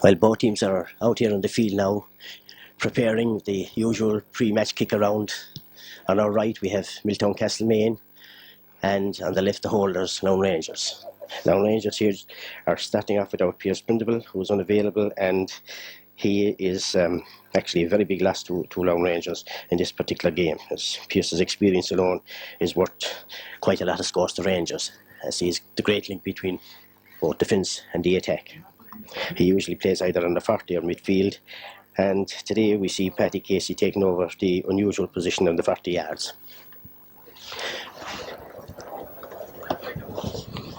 While both teams are out here on the field now, preparing the usual pre-match kick around. On our right we have Milltown Castlemaine, and on the left the holders, Laune Rangers. Laune Rangers here are starting off without Pierce Prindable, who's unavailable, and he is actually a very big loss to Laune Rangers in this particular game, as Pierce's experience alone is worth quite a lot of scores to Rangers, as he's the great link between both defence and the attack. He usually plays either on the 40 or midfield, and today we see Paddy Casey taking over the unusual position on the 40 yards.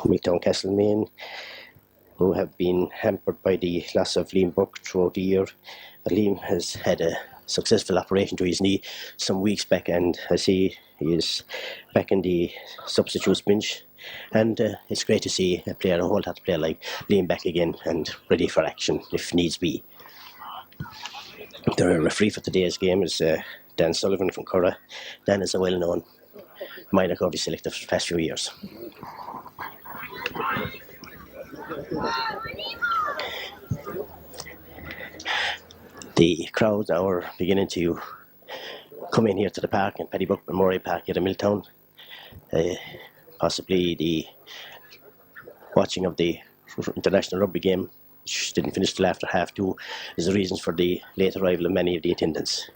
Milltown Castlemaine, who have been hampered by the loss of Burke throughout the year. Liam has had a successful operation to his knee some weeks back, and I see he is back in the substitutes bench, and it's great to see a whole lot of player like Liam back again and ready for action if needs be. The referee for today's game is Dan Sullivan from Kerry. Dan is a well-known minor county selector for the past few years. The crowds now are beginning to come in here to the park in Paddy Buck Memorial Park here in Milltown. Possibly the watching of the international rugby game, which didn't finish till after half two, is the reason for the late arrival of many of the attendants.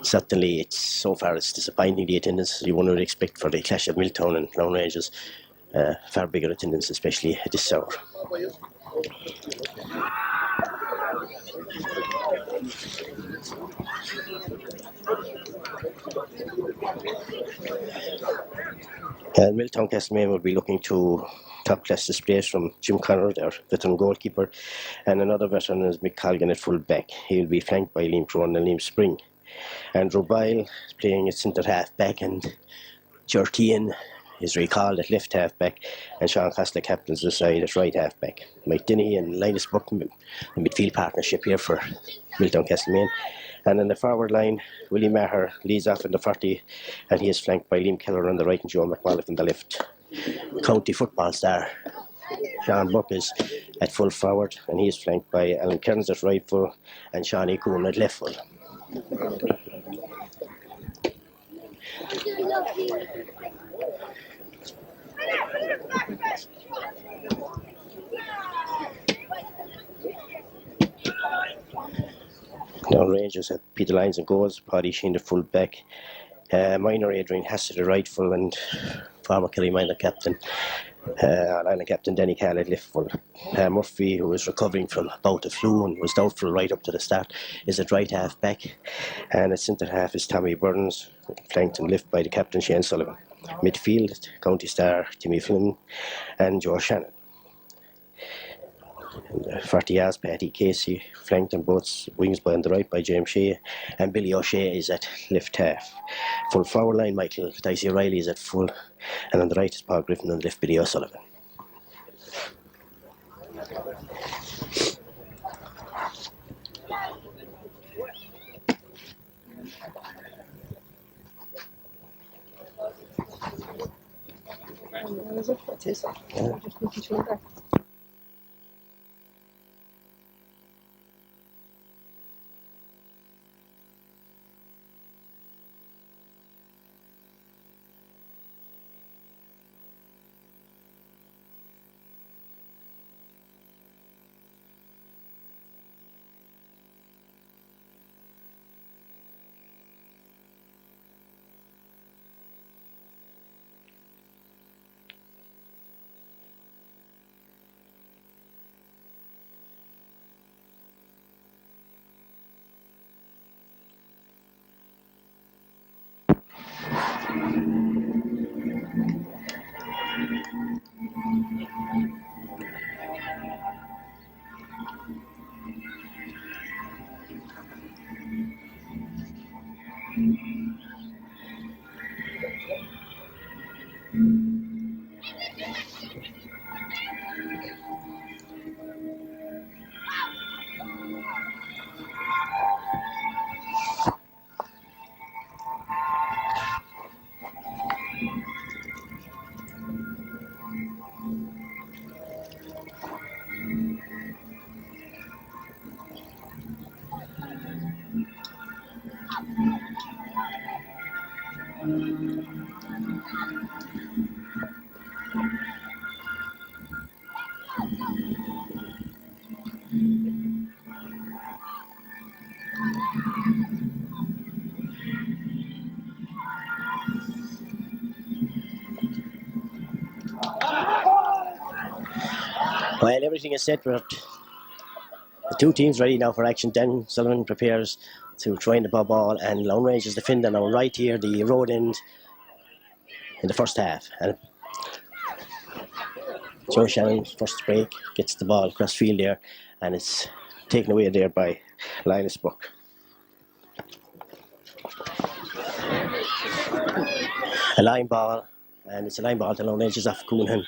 Certainly, so far it's disappointing, the attendance you would expect for the clash of Milltown and Laune Rangers. Far bigger attendance, especially at this hour. Milltown Castlemaine will be looking to top-class displays from Jim Connor, their veteran goalkeeper, and another veteran is Mick Colgan at full back. He will be flanked by Liam Crone and Liam Spring. Andrew Boyle is playing at centre half back, and Gertian is recalled at left half back, and Sean Costa captains the side at right half back. Mike Denny and Linus Buck, the midfield partnership here for Milltown Castlemaine. And in the forward line, Willie Maher leads off in the 40, and he is flanked by Liam Keller on the right and Joe McMullough on the left. County football star Sean Buck is at full forward, and he is flanked by Alan Kearns at right full and Shawnee Coon at left full. Now Rangers have Peter Lyons and goals, Paddy Sheen the full back, minor Adrian Hassett the right full, and former Kerry minor captain, Island captain Danny Carl at left full. Murphy, who is recovering from a bout of flu and was doubtful right up to the start, is at right half back, and at centre half is Tommy Burns, flanked and left by the captain Shane Sullivan. Midfield, county star Timmy Flynn and Joe Shannon. And 40 yards, Paddy Casey, flanked on both wings by on the right by James Shea, and Billy O'Shea is at left half. Full forward line, Michael Dicey Riley is at full, and on the right is Paul Griffin, and left Billy O'Sullivan. Well, everything is set. We're the two teams ready now for action. Dan Sullivan prepares to try and the ball, and Laune Rangers defender now right here, the road end in the first half. And Joe Shannon, first break, gets the ball across field there, and it's taken away there by Linus Burke. A line ball, and it's a line ball to Laune Rangers off Coonhan.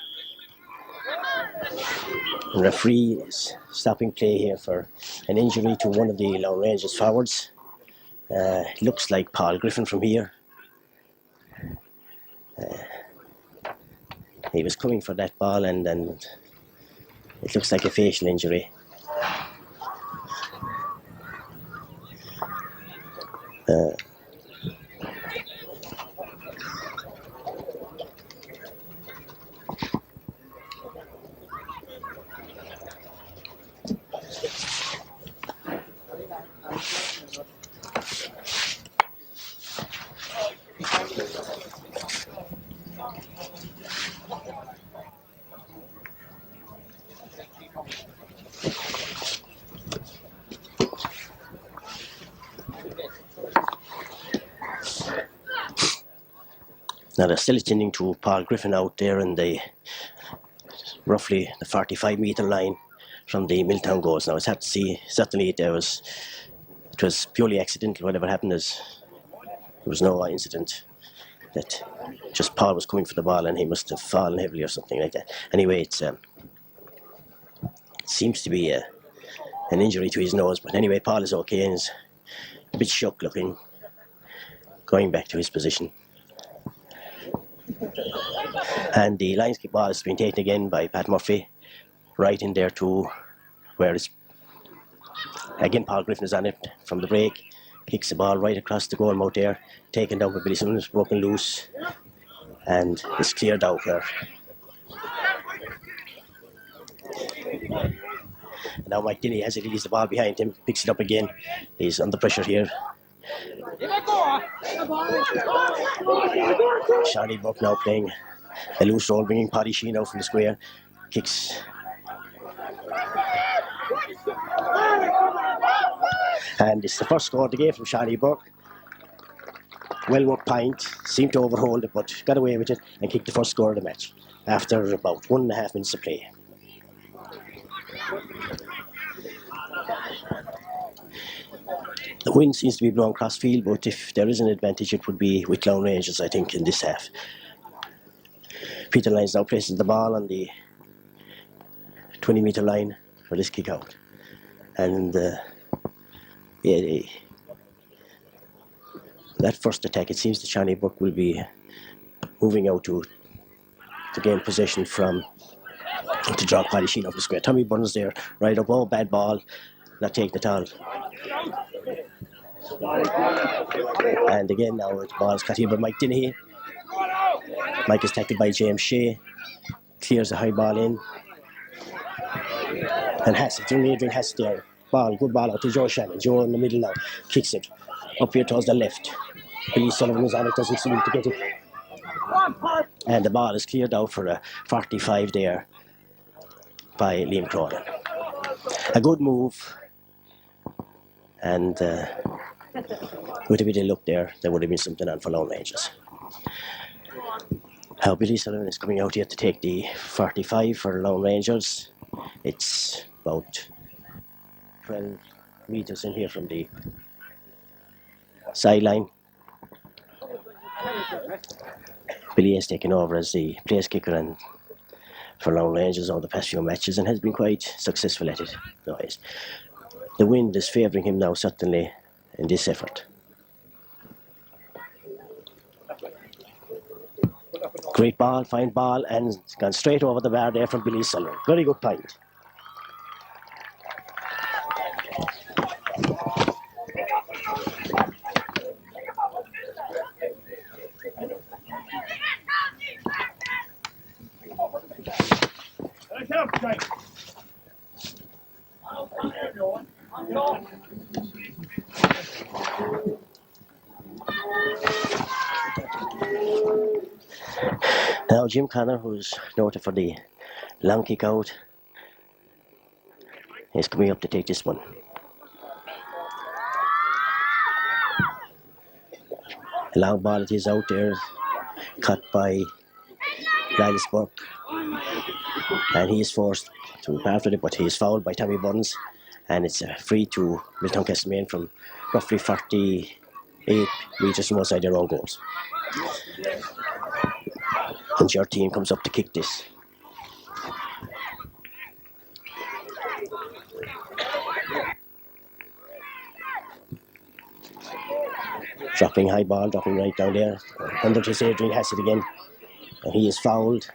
The referee is stopping play here for an injury to one of the Laune Rangers forwards. It looks like Paul Griffin from here. He was coming for that ball, and it looks like a facial injury. Now they're still attending to Paul Griffin out there in the roughly the 45-metre line from the Milltown goals. Now it's hard to see. Certainly it was purely accidental. Whatever happened is there was no incident. That just Paul was coming for the ball and he must have fallen heavily or something like that. Anyway, it seems to be an injury to his nose. But anyway, Paul is okay and is a bit shook looking, going back to his position. And the Lions kick ball has been taken again by Pat Murphy, right in there to where it's again Paul Griffin is on it from the break, kicks the ball right across the goal mouth there, taken down by Billy Simmons, broken loose, and is cleared out there. Now Mike Dinny has it, he leaves the ball behind him, picks it up again, he's under pressure here. Shani Burke now playing a loose roll, bringing Paddy Sheen out from the square, kicks. And it's the first score of the game from Shani Burke. Well worked pint, seemed to overhold it but got away with it and kicked the first score of the match after about 1.5 minutes of play. The wind seems to be blowing cross field, but if there is an advantage, it would be with Laune Rangers, I think, in this half. Peter Lyons now places the ball on the 20-metre line for this kick out. And that first attack, it seems that Shani Burke will be moving out to gain possession from to draw Paddy Sheen off the square. Tommy Burns there, right up, oh, bad ball, not take the towel. And again now the ball is cut here by Mike Dinnehy. Mike is tackled by James Shea, clears the high ball in, and Hassett, Adrian Hassett there, good ball out to Joe Shannon. Joe in the middle now, kicks it up here towards the left. Billy Sullivan is on it, doesn't seem to get it, and the ball is cleared out for a 45 there by Liam Cronin. A good move, and with a bit of luck there would have been something on for Laune Rangers. How Billy Sullivan is coming out here to take the 45 for Laune Rangers. It's about 12 metres in here from the sideline. Billy has taken over as the place kicker and for Laune Rangers over the past few matches and has been quite successful at it. The wind is favouring him now, certainly, in this effort. Great ball, fine ball, and it's gone straight over the bar there from Billy Sullivan. Very good point. Now Jim Connor, who's noted for the long kick out, is coming up to take this one. A long ball it is out there, cut by Burke, and he is forced to pass with it, but he is fouled by Tommy Burns, and it's a free to Milltown Castlemaine from roughly 48 metres from outside their own goals. And your team comes up to kick this. Dropping high ball, dropping right down there. Under his Adrian has it again. And he is fouled.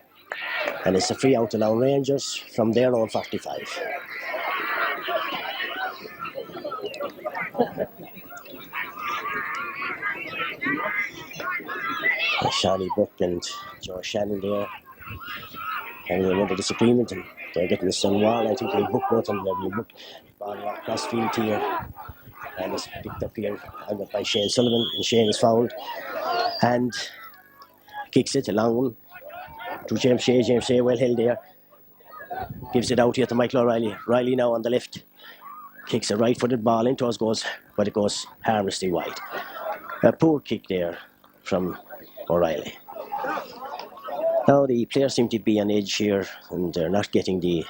And it's a free out to Laune Rangers from their own 45. Shani Burke and Joe Shannon there. And another disagreement, and they're getting the sun wall. I think they'll book both of them. They'll be booked. Ball across field here. And it's picked up here by Shane Sullivan. And Shane is fouled. And kicks it, a long one, to James Shea. James Shea well held there. Gives it out here to Michael O'Reilly. Riley now on the left. Kicks a right-footed ball into us, but it goes harmlessly wide. A poor kick there from O'Reilly. Now the players seem to be on edge here, and they're not getting the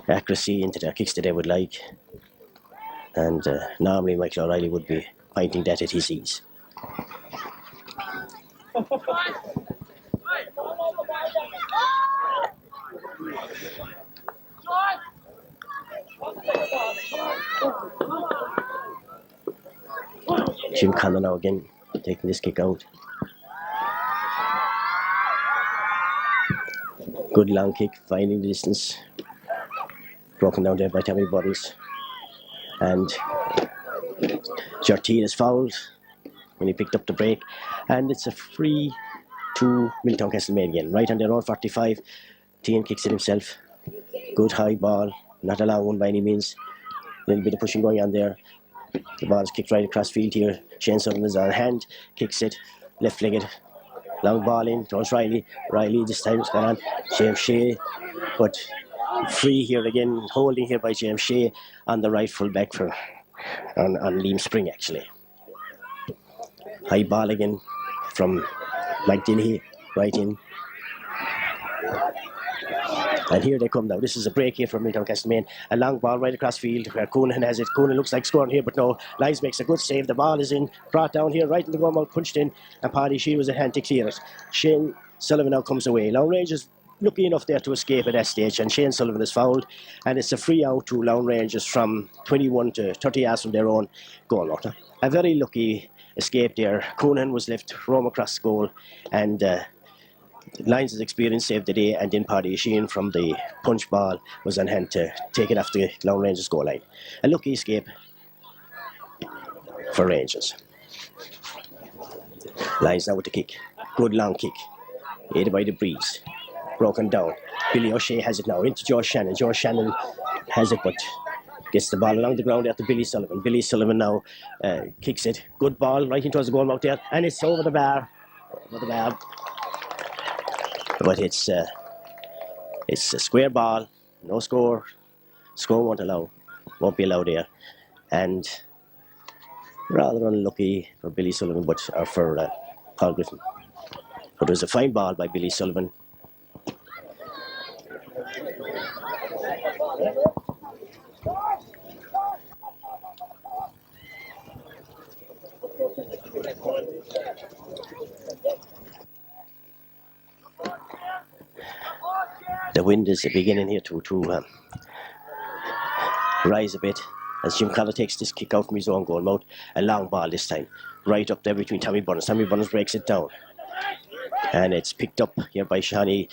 accuracy into their kicks that they would like. And normally Michael O'Reilly would be pointing that at his ease. Jim Connor now again taking this kick out. Good long kick, finding the distance. Broken down there by Tommy Burns. And Jarteen is fouled when he picked up the break. And it's a free to Milltown Castlemaine again. Right on their own 45. Tien kicks it himself. Good high ball. Not a long one by any means. A little bit of pushing going on there. The ball is kicked right across field here. Shane Sullivan is on hand. Kicks it. Left-legged. Long ball in. Towards Riley. Riley this time has gone on. James Shea. But free here again. Holding here by James Shea on the right full back for on Liam Spring actually. High ball again from Mike Dinnehy. Right in. And here they come now. This is a break here from Milltown Castlemaine. A long ball right across field where Coonan has it. Coonan looks like scoring here, but no. Lyons makes a good save. The ball is in. Brought down here, right in the goal mouth, punched in. And Paddy, she was at hand to clear it. Shane Sullivan now comes away. Laune Rangers lucky enough there to escape at that stage. And Shane Sullivan is fouled. And it's a free out to Laune Rangers from 21 to 30 yards from their own goal line. A very lucky escape there. Coonan was left roam across the goal. And Lyons' experience saved the day, and then Paddy Sheehan from the punch ball was on hand to take it off the Laune Rangers goal line. A lucky escape for Rangers. Lyons now with the kick. Good long kick. Aided by the breeze. Broken down. Billy O'Shea has it now into Joe Shannon. Joe Shannon has it, but gets the ball along the ground there to Billy Sullivan. Billy Sullivan now kicks it. Good ball right into the goal out there, and it's over the bar. Over the bar. But it's a square ball, no score. Score won't be allowed there, and rather unlucky for Billy Sullivan, or for Paul Griffin. But it was a fine ball by Billy Sullivan. The wind is beginning here to rise a bit as Jim Connor takes this kick out from his own goal mouth. A long ball this time, right up there between Tommy Burns. Tommy Burns breaks it down. And it's picked up here by Shani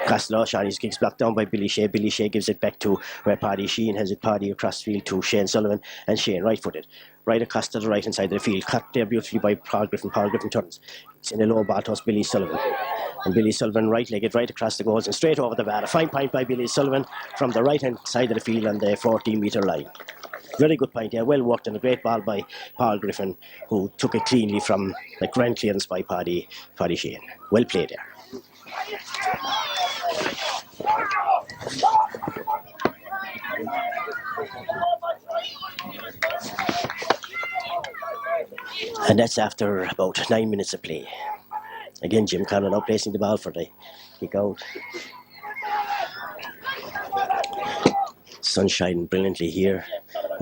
Costello. Shani's kick's blocked down by Billy Shea. Billy Shea gives it back to where Paddy Sheehan has it. Paddy across field to Shane Sullivan. And Shane right-footed. Right across to the right-hand side of the field. Cut there beautifully by Paul Griffin. Paul Griffin turns. It's in a low ball toss, Billy Sullivan. And Billy Sullivan right-legged right across the goals and straight over the bar. A fine point by Billy Sullivan from the right-hand side of the field on the 14-metre line. Very good point, yeah, well worked, and a great ball by Paul Griffin, who took it cleanly from the grand clearance by Paddy Shane. Well played there. And that's after about 9 minutes of play. Again, Jim Conlon now placing the ball for the kick out. Sun shining brilliantly here,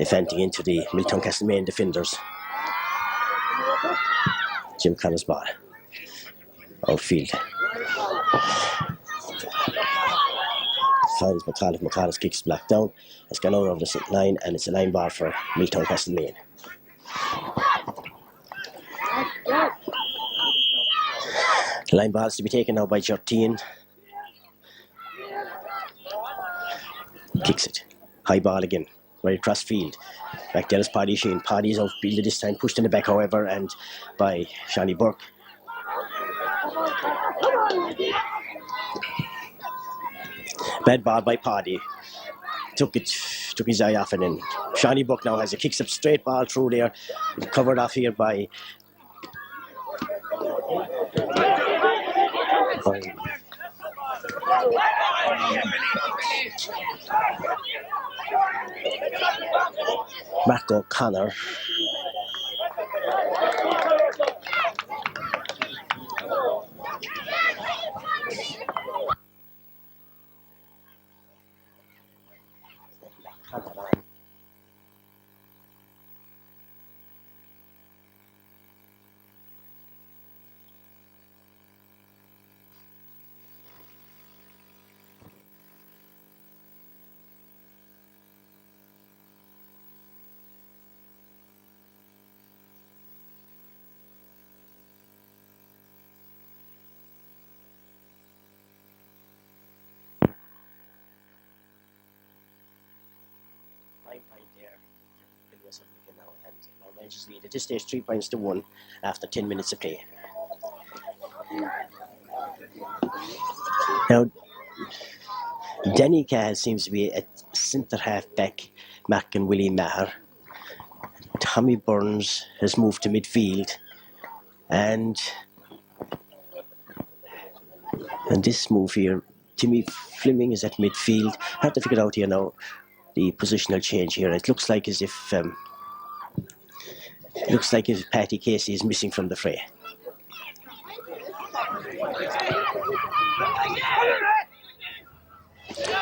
fanting into the Milltown Castlemaine defenders. Jim Conlon's ball. Outfield. Finds McAuliffe. McAuliffe's kicks blocked down. It's gone out over the line, and it's a line ball for Milltown Castlemaine. Line balls to be taken now by Jerteen. Kicks it. High ball again. Right across field. Back there is Paddy Shane. Paddy's outfielded this time, pushed in the back, however, and by Shani Burke. Bad ball by Paddy. Took his eye off, and then Shani Burke now has a kicks up straight ball through there. Covered off here by Mark O'Connor. Point there. And now Rangers lead at this stage 3 points to 1 after 10 minutes of play. Now, Danny Cahill seems to be at centre half back, Mark and Willie Maher. Tommy Burns has moved to midfield, and this move here, Timmy Fleming is at midfield. Hard to figure out here now the positional change here. It looks like as if Paddy Casey is missing from the fray.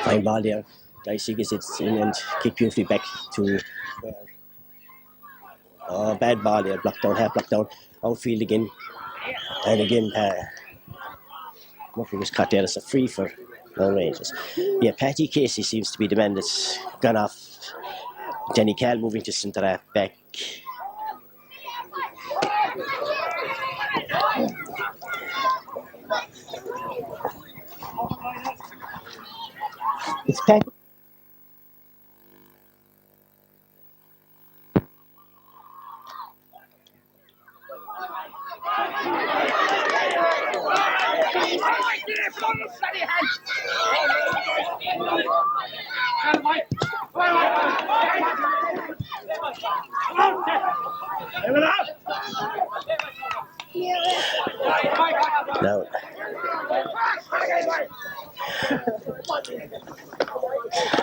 Fine ball there. Dicey gets it in and kick beautifully back to bad ball there. Blocked down, half blocked down. Outfield again. And again, Murphy was caught there. It's a free for Laune Rangers. Yeah, Paddy Casey seems to be the man that's gone off. Danny Cahill moving to centre half back. It's Paddy. Now,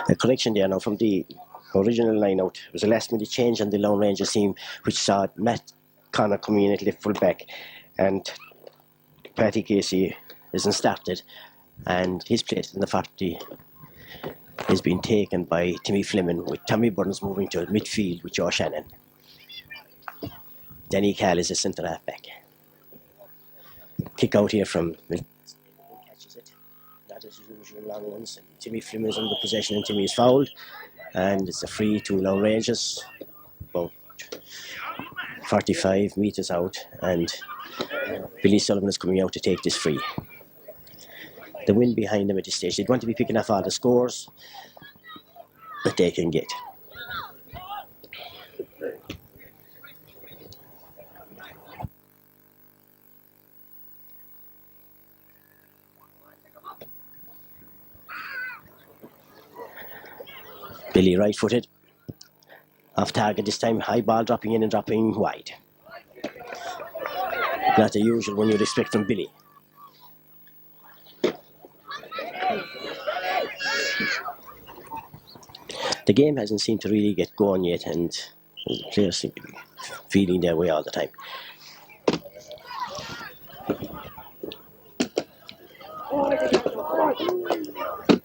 a correction there now from the original line out. It was a last minute change on the Laune Rangers team, which saw Matt Connor coming in at left full back, and Paddy Casey isn't started, and his place in the 40 has been taken by Timmy Fleming, with Tommy Burns moving to midfield with Joe Shannon. Danny Cahill is a centre half back. Kick out here from catches it. That is usual long ones. And Timmy Fleming is under possession, and Timmy is fouled, and it's a free to Laune Rangers, about 45 metres out, and Billy Sullivan is coming out to take this free. The wind behind them at this stage. They're going to be picking off all the scores that they can get. Billy right-footed. Off target this time, high ball dropping in and dropping wide. Not the usual one you'd expect from Billy. The game hasn't seemed to really get going yet, and the players seem to be feeling their way all the time.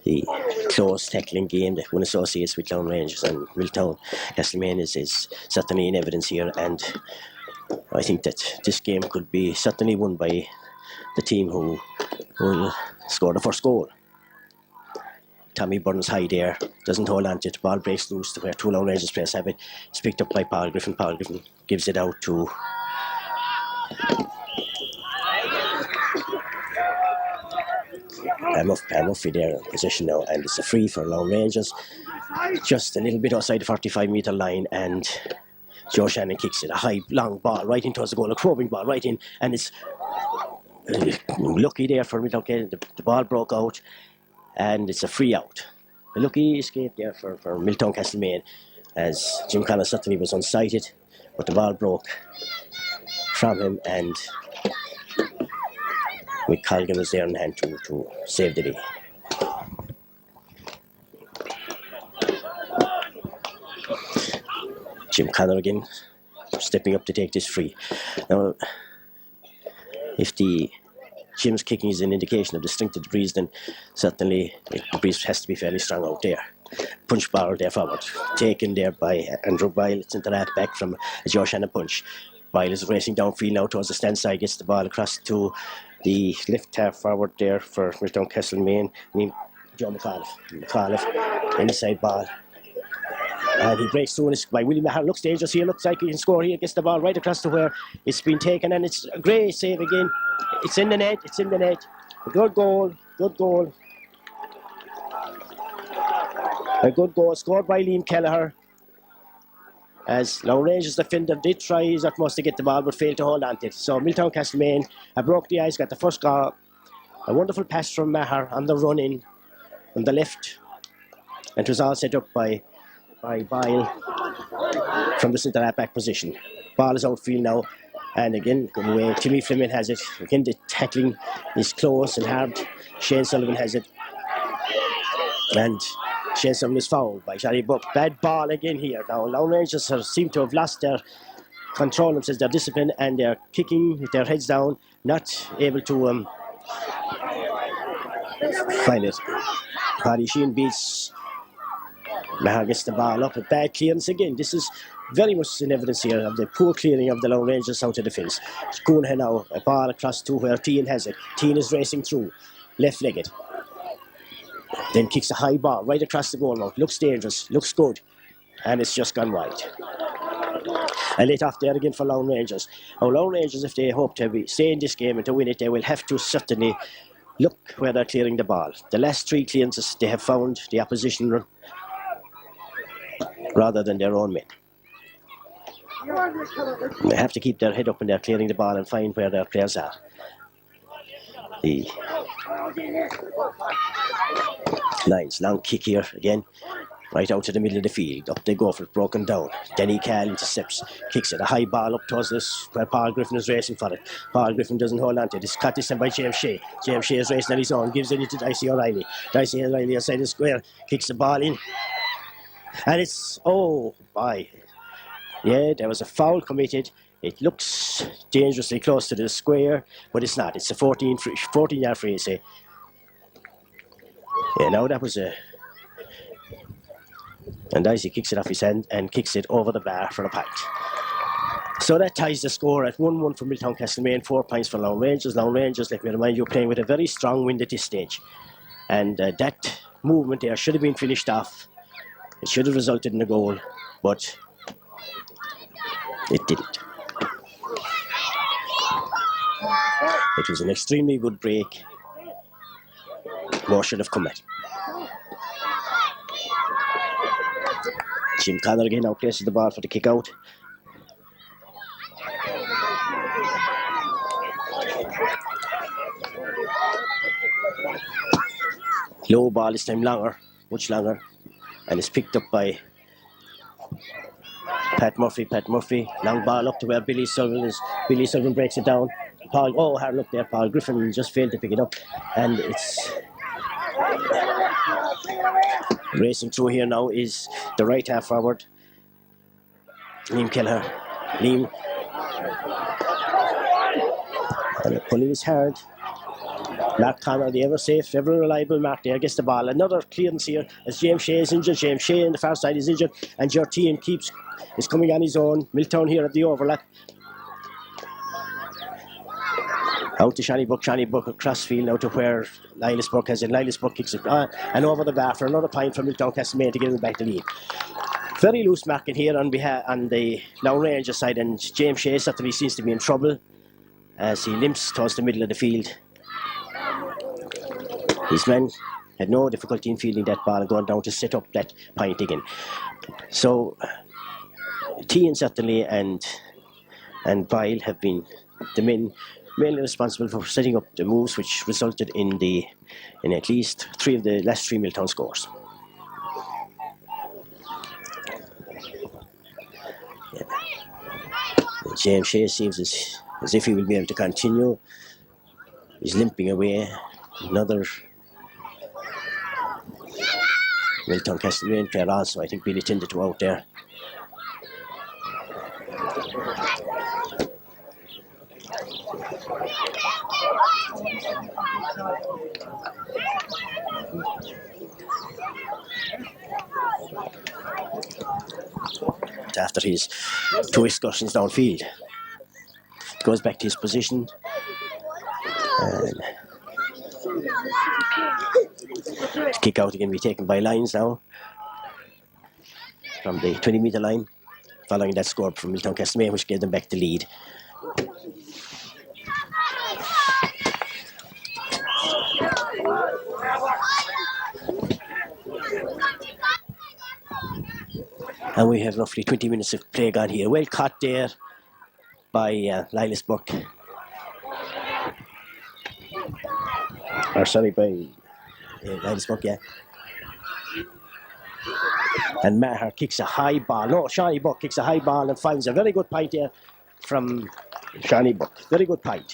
The close tackling game that one associates with Laune Rangers and Milltown Castlemaine is certainly in evidence here, and I think that this game could be certainly won by the team who will score the first goal. Tommy Burns high there, doesn't hold on to it, the ball breaks loose to where two Laune Rangers players have it. It's picked up by Paul Griffin. Paul Griffin gives it out to Murphy there in position now, and it's a free for Laune Rangers. Just a little bit outside the 45-metre line, and Joe Shannon kicks it. A high, long ball right in towards the goal, a probing ball right in, and it's lucky there for Milltown. The ball broke out, and it's a free out. A lucky escape there for Milltown Castlemaine, as Jim Connor certainly was unsighted, but the ball broke from him, and Mick Colgan was there in hand to save the day. Jim Connor again stepping up to take this free. Now, if the Jim's kicking is an indication of the strength of the breeze, then certainly the breeze has to be fairly strong out there. Punch ball there forward, taken there by Andrew Byle. It's into that back from a Joe Shannon punch. Byle is racing downfield now towards the stand side, gets the ball across to the left half forward there for Milltown Castlemaine, named Joe McAuliffe. McAuliffe, inside ball. And he breaks through, and it's by Willie Maher. Looks dangerous here, looks like he can score here. Gets the ball right across to where it's been taken, and it's a great save again. It's in the net, it's in the net. A good goal, good goal. A good goal scored by Liam Kelleher. As Laune Rangers defender did try his utmost to get the ball but failed to hold on to it. So Milltown Castlemaine broke the ice, got the first goal. A wonderful pass from Maher on the run in on the left. And it was all set up by Byle from the centre back position. Ball is outfield now, and again going away. Timmy Fleming has it. Again the tackling is close and hard. Shane Sullivan has it, and Shane Sullivan is fouled by Johnny Burke. Bad ball again here. Now Laune Rangers seem to have lost their control themselves, their discipline, and they're kicking with their heads down, not able to find it. Paddy Sheehan beats Maher, gets the ball up, a bad clearance again. This is very much in evidence here of the poor clearing of the Laune Rangers out of the defence. Coonhead now, a ball across to where Teen has it. Teen is racing through, left-legged. Then kicks a high ball right across the goal mouth. Looks dangerous, looks good, and it's just gone wide. A let off there again for Laune Rangers. Now Laune Rangers, if they hope to stay in this game and to win it, they will have to certainly look where they're clearing the ball. The last three clearances, they have found the opposition rather than their own men. They have to keep their head up when they're clearing the ball and find where their players are. The Lions, long kick here again, right out to the middle of the field. Up they go for it, broken down. Denny Cal intercepts, kicks it, a high ball up towards this where Paul Griffin is racing for it. Paul Griffin doesn't hold on to it. It's caught this time by James Shea. James Shea is racing on his own, gives it to Dicey O'Reilly. Dicey O'Reilly outside the square, kicks the ball in. And it's, oh, boy. Yeah, there was a foul committed. It looks dangerously close to the square, but it's not. It's a 14-yard free, say. Yeah, now that was a... And Dicey kicks it off his hand and kicks it over the bar for a point. So that ties the score at 1-1 for Milltown Castlemaine, 4 points for Laune Rangers. Laune Rangers, let me remind you, playing with a very strong wind at this stage. And that movement there should have been finished off. It should have resulted in a goal, but it didn't. It was an extremely good break. More should have come at. Jim Connor again now places the ball for the kick out. Low ball this time, longer, much longer. and it's picked up by Pat Murphy. Long ball up to where Billy Sullivan is. Billy Sullivan breaks it down. Hard look there. Paul Griffin just failed to pick it up, and it's racing through here now is the right half forward, Liam Kelleher. Liam, and the pulling is hard. Mark Connor, the ever safe, ever reliable Mark there, gets the ball. Another clearance here as James Shea is injured. James Shea on the far side is injured, and Jortine is coming on his own. Milltown here at the overlap. Out to Shani Buck across field now to where Lilas Burke has it. Lilas Burke kicks it and over the bar for another point from Milltown Castlemaine to give him back the lead. Very loose marking here on the Laune Rangers side, and James Shea certainly seems to be in trouble as he limps towards the middle of the field. His men had no difficulty in fielding that ball and going down to set up that point again. So Tian certainly and Bile have been the men mainly responsible for setting up the moves which resulted in at least three of the last three Milltown scores. Yeah. James Shea seems as if he will be able to continue. He's limping away. Another Milltown Castlemaine player also, I think, Billy tended to out there. After his two excursions downfield, goes back to his position and kick out again, be taken by Lines now from the 20-metre line, following that score from Milltown Castlemaine, which gave them back the lead. And we have roughly 20 minutes of play gone here. Well caught there by Lilas Burke. By Lilas Burke, yeah. And Maher kicks a high ball. No, Shawnee Buck kicks a high ball and finds a very good point there from Shawnee Buck. Very good point.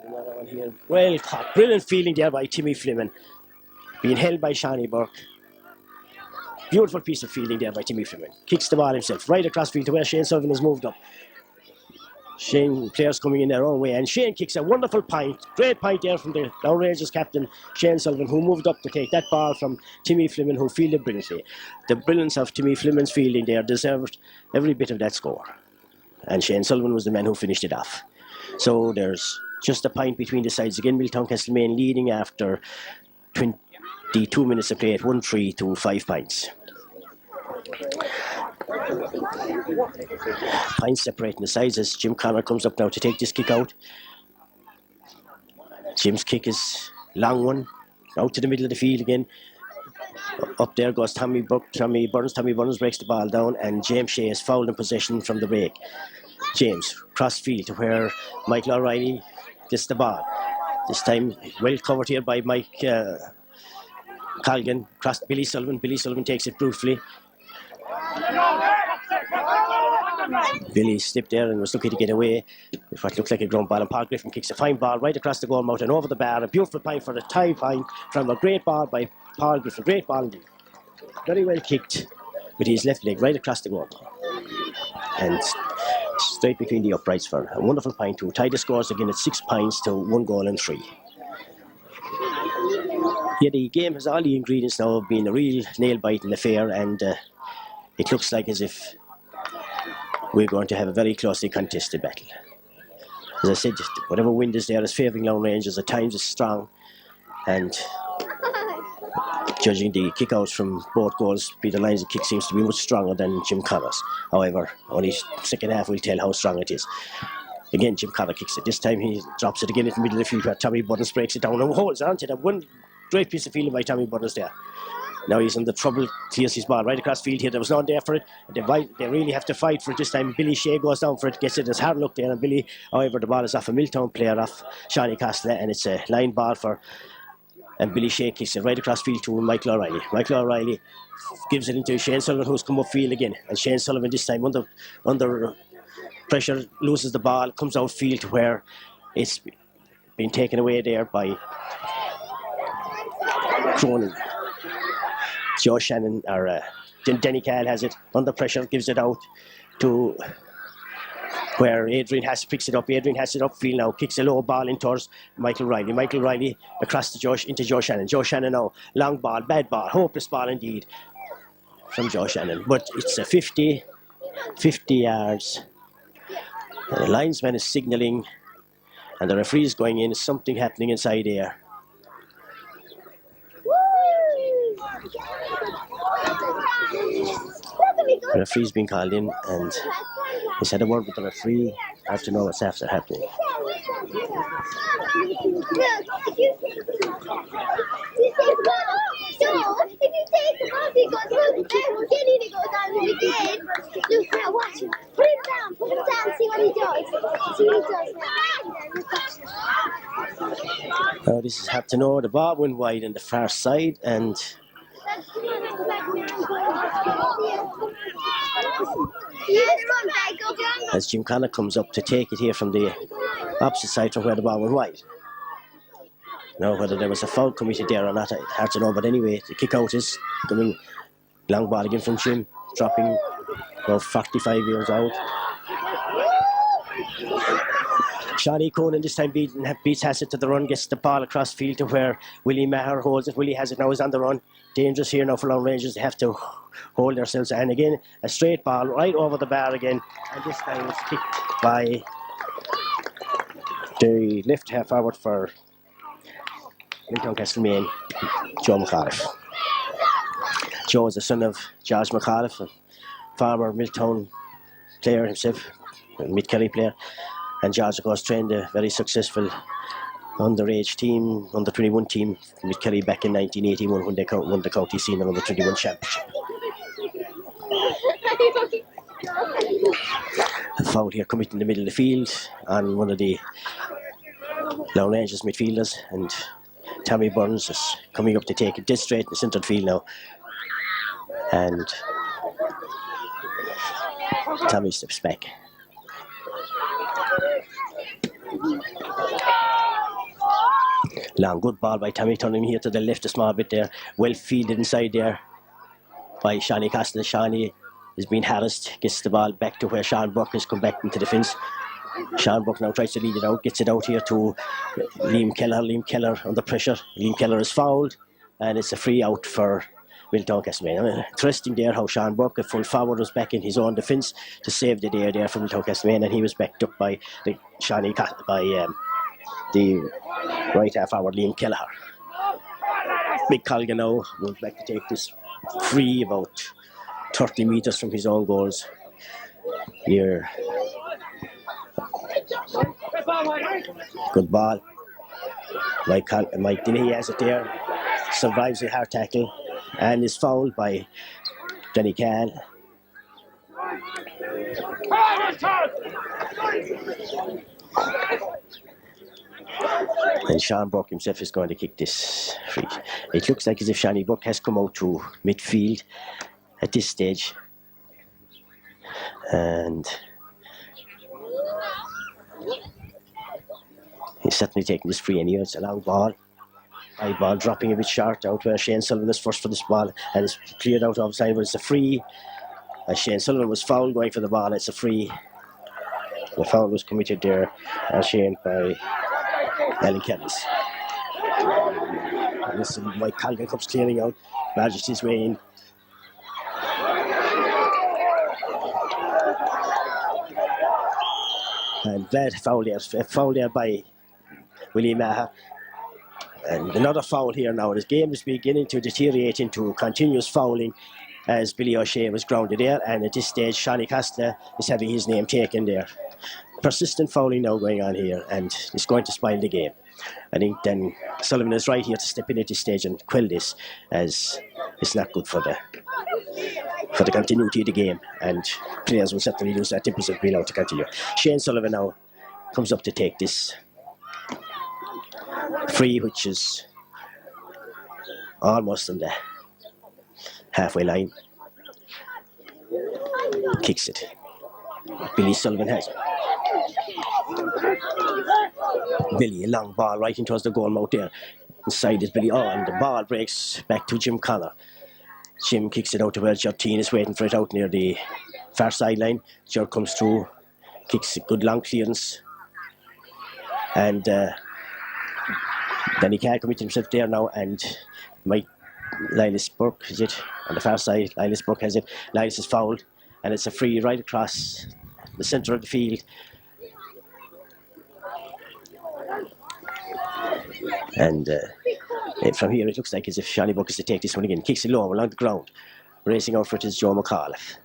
Another one here. Well caught. Brilliant fielding there by Timmy Fleming. Being held by Shawnee Burke. Beautiful piece of fielding there by Timmy Fleming. Kicks the ball himself right across field to where Shane Sullivan has moved up. Shane, players coming in their own way, and Shane kicks a wonderful point. Great point there from the Laune Rangers captain, Shane Sullivan, who moved up to take that ball from Timmy Fleming, who fielded brilliantly. The brilliance of Timmy Fleming's fielding there deserved every bit of that score. And Shane Sullivan was the man who finished it off. So there's just a point between the sides again. Milltown Castlemaine leading after 22 minutes of play at 1-3 to 5 points. Points separating the sides as Jim Connor comes up now to take this kick out. Jim's kick is long one, out to the middle of the field again. Up there goes Tommy Burns. Tommy Burns breaks the ball down, and James Shea is fouled in possession from the break. James cross field to where Michael O'Reilly gets the ball. This time well covered here by Mike Colgan. Crossed Billy Sullivan. Billy Sullivan takes it brutally. Billy slipped there and was looking to get away with what looked like a ground ball, and Paul Griffin kicks a fine ball right across the goal mouth and over the bar. A beautiful point for the tie point from a great ball by Paul Griffin. Great ball indeed. Very well kicked with his left leg right across the goal and straight between the uprights for a wonderful point to tie the scores again at 6 points to 1 goal and 3. Yeah, the game has all the ingredients now of being a real nail-biting affair, and it looks like as if we're going to have a very closely contested battle. As I said, whatever wind is there is favouring Laune Rangers. At times it's strong, and judging the kick-outs from both goals, Peter Lyons' kick seems to be much stronger than Jim Connor's. However, only second half will tell how strong it is. Again, Jim Coffey kicks it. This time he drops it again in the middle of the field where Tommy Buttons breaks it down and holds on to that one great piece of fielding by Tommy Buttons there. Now he's in the trouble, clears his ball right across field here. There was none there for it. They really have to fight for it this time. Billy Shea goes down for it, gets it as hard look there, and Billy, however, the ball is off a Milltown player, off Shawnee Castle, and it's a line ball for, and Billy Shea kicks it right across field to Michael O'Reilly. Michael O'Reilly gives it into Shane Sullivan, who's come up field again, and Shane Sullivan this time under pressure loses the ball, comes out field to where it's been taken away there by Cronin. Joe Shannon, or Denny Cahill has it under pressure, gives it out to where Adrian Hass picks it up. Adrian has it upfield now, kicks a low ball in towards Michael Riley. Michael Riley across to into Joe Shannon. Joe Shannon now, long ball, bad ball, hopeless ball indeed from Joe Shannon. But it's a 50 yards. And the linesman is signalling, and the referee is going in. There's something happening inside there. The referee's been called in, and he's had a word with the referee. I have to know what's after happening. Now this is have to know. The ball went wide on the far side, and as Jim Connor comes up to take it here from the opposite side from where the ball went wide. Now whether there was a foul committed there or not, it's hard to know, but anyway, the kick out is coming. Long ball again from Jim, dropping about 45 years out. Shawnee Conan this time beats Hassett to the run, gets the ball across field to where Willie Maher holds it. Willie has it now, he's on the run. Dangerous here now for Laune Rangers. They have to hold themselves. And again, a straight ball right over the bar again. And this time it's kicked by the left half forward for Milltown Castlemaine, Joe McAuliffe. Joe is the son of George McAuliffe, a former Milltown player himself, a mid-Kerry player. And George, of course, trained a very successful underage team, under-21 team, mid-Kerry back in 1981 when they won the county senior under-21 championship. A foul here committed in the middle of the field on one of the Laune Rangers midfielders, and Tommy Burns is coming up to take it dead straight in the centre field now. And Tommy steps back. Long, good ball by Tommy, turning here to the left a small bit there. Well fielded inside there by Shawnee Castle. Shawnee is being harassed, gets the ball back to where Sean Burke has come back into the fence. Sean Burke now tries to lead it out, gets it out here to Liam Keller. Liam Keller under pressure. Liam Keller is fouled, and it's a free out for Milltown Castlemaine. Interesting there how Sean Burke, a full forward, was back in his own defence to save the day there for Milltown Castlemaine, and he was backed up by the Shawnee the right half forward Liam Kelleher. Big Colgan now goes back to take this free about 30 metres from his own goals here. Good ball. Mike Denny has it there, survives the hard tackle and is fouled by Denny Cahill. And Sean Burke himself is going to kick this free. It looks like as if Shawnee Burke has come out to midfield at this stage. And he's certainly taking this free anyway. It's a long ball. High ball dropping a bit short out where Shane Sullivan is first for this ball. And it's cleared out offside, but it's a free. As Shane Sullivan was fouled going for the ball, it's a free. The foul was committed there, Shane, by Alan Kellis. Listen, Mike Colgan comes clearing out, barges his way in. And that foul there by Willie Maher. And another foul here now. This game is beginning to deteriorate into continuous fouling as Billy O'Shea was grounded there, and at this stage Shawnee Castle is having his name taken there. persistent fouling now going on here, and it's going to spoil the game. I think then Sullivan is right here to step in at this stage and quell this, as it's not good for the continuity of the game, and players will certainly lose that impetus to be allowed to continue. Shane Sullivan now comes up to take this free, which is almost on the halfway line. Kicks it. Billy Sullivan has it. Billy, a long ball right in towards the goal mouth there. Inside is Billy. Oh, and the ball breaks back to Jim Connor. Jim kicks it out to where Jerteen is waiting for it out near the far sideline. Jer comes through, kicks a good long clearance. And then he can't commit himself there now, and Lilas Burke has it on the far side. Lilas Burke has it. Lilas is fouled, and it's a free right across the centre of the field. And from here it looks like as if Shani Burke is to take this one again. Kicks it low along the ground. Racing out for it is Joe McAuliffe.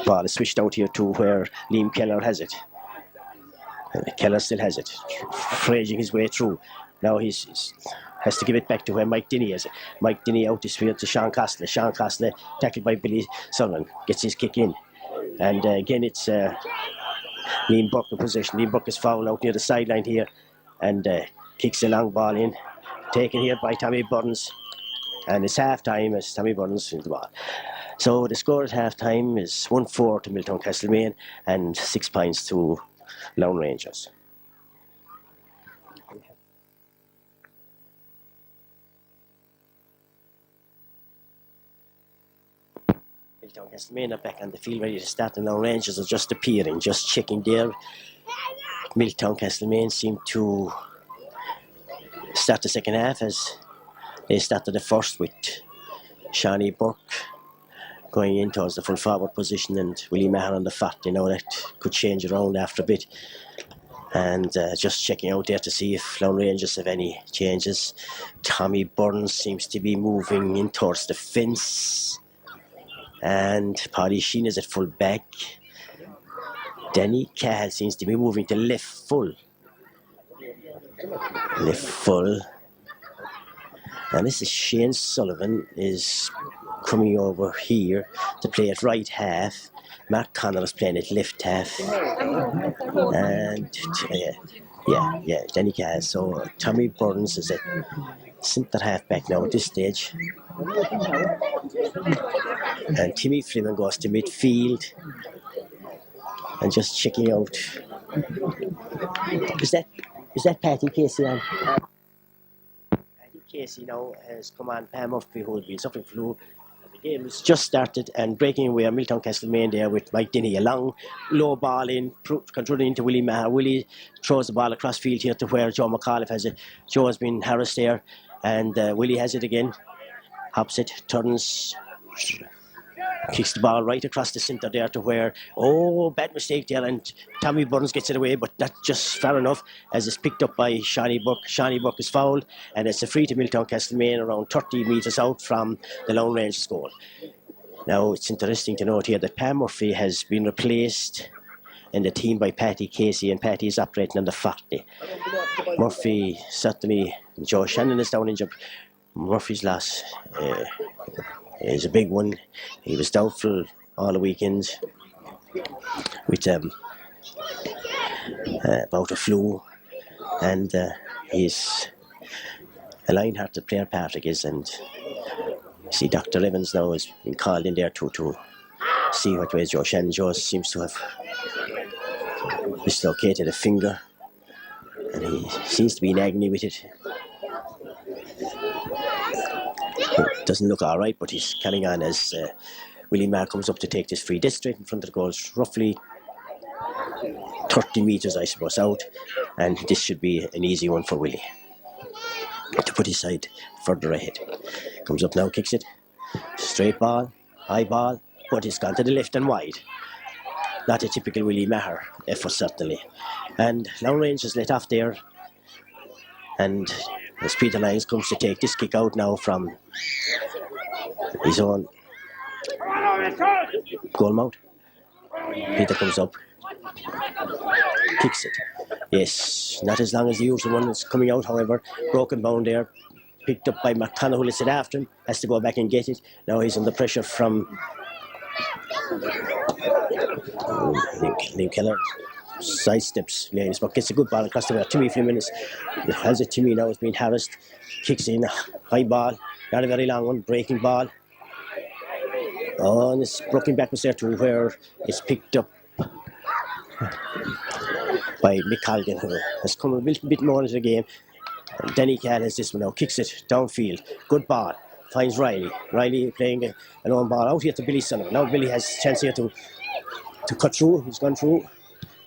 Ball is switched out here to where Liam Keller has it. And Keller still has it, phrasing his way through. Now he's has to give it back to where Mike Dinny has it. Mike Dinny out this field to Sean Costler. Sean Costler, tackled by Billy Sullivan, gets his kick in. And again it's Liam Burke in possession. Liam Burke is fouled out near the sideline here, and kicks a long ball in, taken here by Tommy Burns. And it's half time as Tommy Burns in the ball. So the score at half time is 1-4 to Milltown Castlemaine and 6 points to Laune Rangers. Milltown Castlemaine are back on the field ready to start, and Laune Rangers are just appearing, just checking there. Milltown Castlemaine seem to start the second half as they started the first with Shani Burke going in towards the full forward position and Willie Maher on the fat. You know, that could change around after a bit. And just checking out there to see if Laune Rangers have any changes. Tommy Burns seems to be moving in towards the fence. And Paddy Sheen is at full back. Danny Cahill seems to be moving to left full. Left full. And this is Shane Sullivan is coming over here to play at right half. Mark Connell is playing at left half. And Danny Cahill. So Tommy Burns is at centre half back now at this stage. And Timmy Freeman goes to midfield. And just checking out. Is that Paddy Casey on? Paddy Casey now has come on Pam Murphy, who has been suffering flu. The game has just started and breaking away on Milltown Castlemaine there with Mike Dinny. A long, low ball in, controlling into Willie Maher. Willie throws the ball across field here to where Joe McAuliffe has it. Joe has been harassed there, and Willie has it again. Hops it, turns, kicks the ball right across the centre there to where, bad mistake there, and Tommy Burns gets it away, but not just far enough as it's picked up by Shani Burke. Shani Burke is fouled, and it's a free to Milltown Castlemaine around 30 metres out from the Laune Rangers goal. Now it's interesting to note here that Pam Murphy has been replaced in the team by Paddy Casey, and Paddy is operating on the 40. Murphy certainly, Joe Shannon is down injured. Murphy's loss is a big one. He was doubtful all the weekend with about a flu, and he's a lion-hearted player, Patrick is, and see Dr. Evans now has been called in there to see what way Joe Shannon. Joe seems to have dislocated a finger, and he seems to be in agony with it. It doesn't look all right, but he's carrying on as Willie Maher comes up to take this free. Dead straight in front of the goals, roughly 30 metres, I suppose, out. And this should be an easy one for Willie to put his side further ahead. Comes up now, kicks it. Straight ball, high ball, but it's gone to the left and wide. Not a typical Willie Maher effort, certainly. And Laune Rangers let off there. And as Peter Lyons comes to take this kick out now from his own Goal mount. Peter comes up. Kicks it. Yes, not as long as the usual one that's coming out, however. Broken bound there. Picked up by McConnell, who lifts it after him. Has to go back and get it. Now he's under pressure from Liam Keller. Sidesteps Lanes, but gets a good ball across the way. Timmy Fleming has it. Timmy now is being harassed. Kicks in. High ball. Not a very long one. Breaking ball. Oh, and it's broken backwards there to where it's picked up by Mick Colgan, who has come a little bit more into the game. And Danny Cal has this one now, kicks it downfield. Good ball. Finds Riley. Riley playing a long ball out here to Billy Sullivan. Now Billy has a chance here to cut through. He's gone through.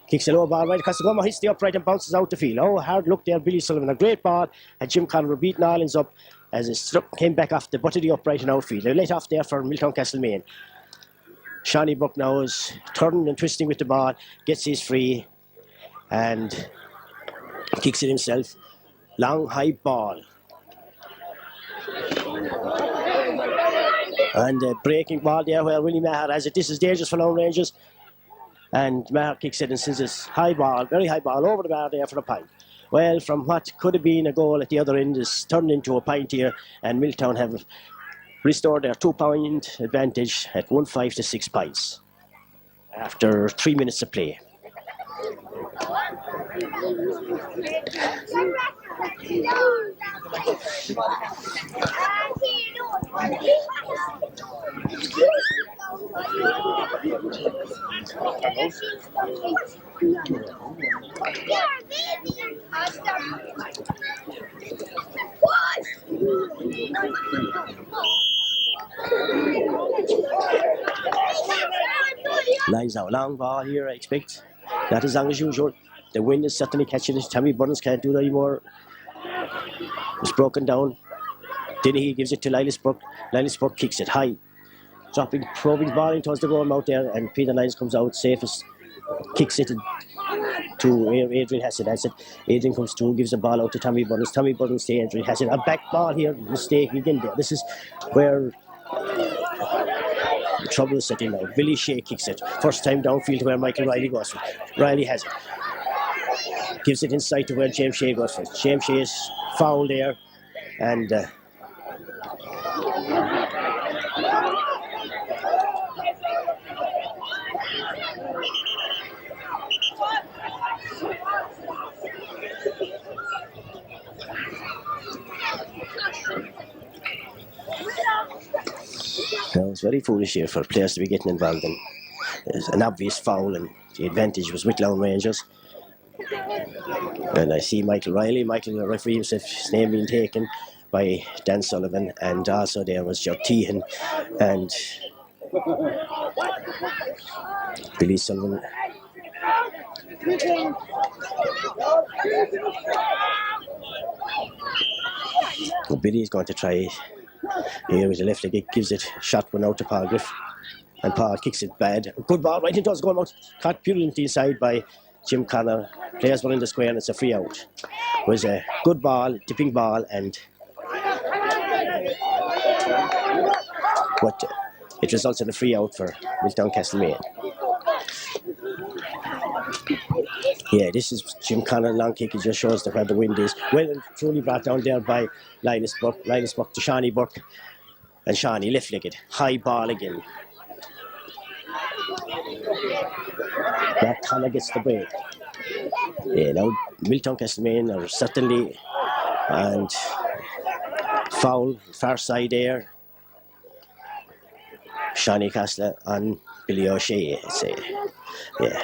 Kicks a low ball right across the goal, hits the upright and bounces out the field. Oh, hard look there, Billy Sullivan. A great ball. Had Jim Conroy beaten Orleans up as it came back off the butt of the upright and outfield. They let off there for Milltown Castlemaine. Shawnee Burke now is turning and twisting with the ball, gets his free and kicks it himself. Long high ball. And a breaking ball there where Willie Maher has it. This is dangerous for Laune Rangers. And Maher kicks it and sends this high ball, very high ball, over the bar there for a pint. Well, from what could have been a goal at the other end is turned into a pint here, and Milltown have restored their 2-point advantage at 1-5 to 6 pints after 3 minutes of play. Lines out, long ball here, I expect. Not as long as usual. The wind is certainly catching it. Tommy Burns can't do that anymore. It's broken down. Dennehy gives it to Lilas Burke. Lilas Burke kicks it high. Dropping, probing ball in towards the goal out there, and Peter Lyons comes out safest. Kicks it to Adrian Hassett. Adrian comes through, gives the ball out to Tommy Burns. Tommy Burns to Adrian Hassett. A back ball here, mistake again there. This is where the trouble is setting now. Billy Shea kicks it. First time downfield to where Michael Riley goes. Riley has it. Gives it inside to where James Shea goes first. James Shea is fouled there. And it's very foolish here for players to be getting involved in. There's an obvious foul, and the advantage was with Laune Rangers. And I see Michael Riley, the referee himself, his name being taken by Dan Sullivan, and also there was Joe Tehan and Billy Sullivan. Well, Billy's going to try here with the left leg, gives it, shot one out to Paul Griff, and Paul kicks it bad. Good ball right into his goal mouth, caught brilliantly inside by Jim Connor. Players were in the square and it's a free out. It was a good ball, tipping ball, and but it results in a free out for Milltown Castlemaine. Yeah, this is Jim Connor, long kick. It just shows where the wind is. Well and truly brought down there by Lilas Burke. Lilas Burke to Shawnee Burke. And Shawnee left-legged. High ball again. That Connor gets the break. Yeah, now Milltown Castlemaine are certainly, and foul, far side there. Shawnee Castle on Billy O'Shea, I'd say. Yeah.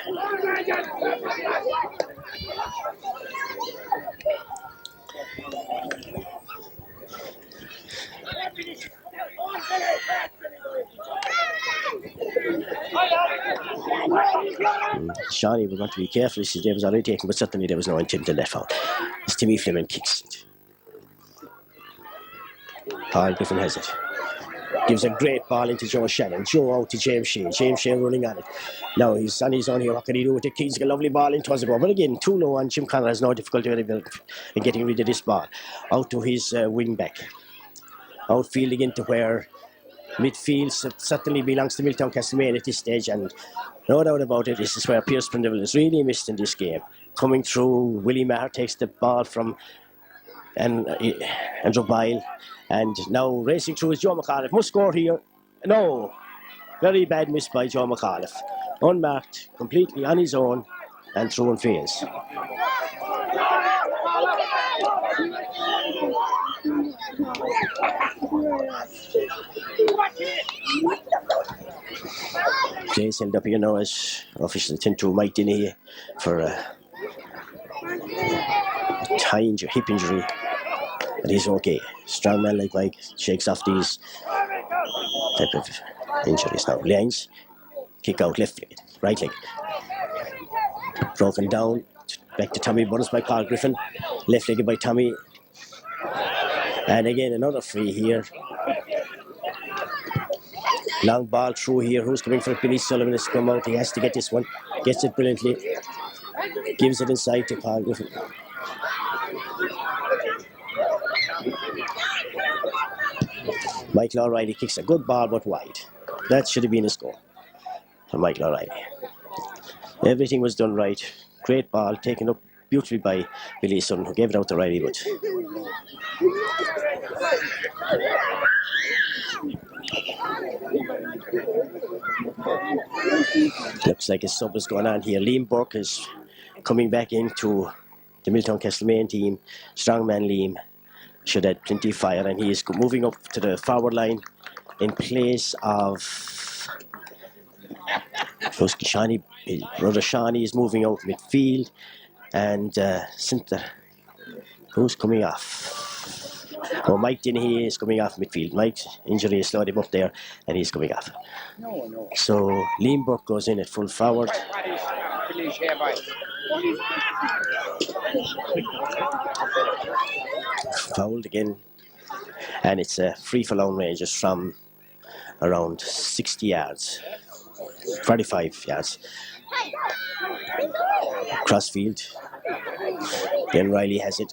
Shawnee was going to be careful. They was already taken, but certainly there was no intent in that foul. As Timmy Fleming kicks it. Paul Griffin has it. Gives a great ball into Joe Shannon. Joe out to James Shea. James Shea running on it. Now he's on his own here. What can he do with it? He's got a lovely ball in towards the goal. But again, too low, and Jim Connor has no difficulty in getting rid of this ball. Out to his wing back. Outfield again to where Midfield certainly belongs to Milltown Castlemaine at this stage, and no doubt about it, this is where Pierce Prindle is really missed in this game. Coming through, Willie Maher takes the ball from Andrew Bile, and now racing through is Joe McAuliffe. Must score here. No, very bad miss by Joe McAuliffe. Unmarked, completely on his own, and through and fails. Play's held up here now as officials attend to Mike Denny for a hip injury. But he's okay. Strong man like Mike shakes off these type of injuries now. Lanes, kick out left leg, right leg. Broken down, back to Tommy Burns by Carl Griffin. Left legged by Tommy. And again another free here. Long ball through here. Who's coming for it? Billy Sullivan has come out. He has to get this one. Gets it brilliantly. Gives it inside to Carl Griffin. Michael O'Reilly kicks a good ball but wide. That should have been a score for Michael O'Reilly. Everything was done right. Great ball taken up beautifully by Billy Sullivan, who gave it out to O'Reilly, but looks like a sub is going on here. Liam Burke is coming back into the Milltown Castlemaine team. Strongman Liam should have plenty of fire, and he is moving up to the forward line in place of Shawnee. His brother Shawnee is moving out midfield, and centre. Who's coming off? Oh, Mike Dennehy is coming off midfield. Mike's injury has slowed him up there, and he's coming off. So Liam Burke goes in at full forward. Fouled again, and it's a free for Laune Rangers from around 60 yards, 45 yards. Crossfield. Then Riley has it.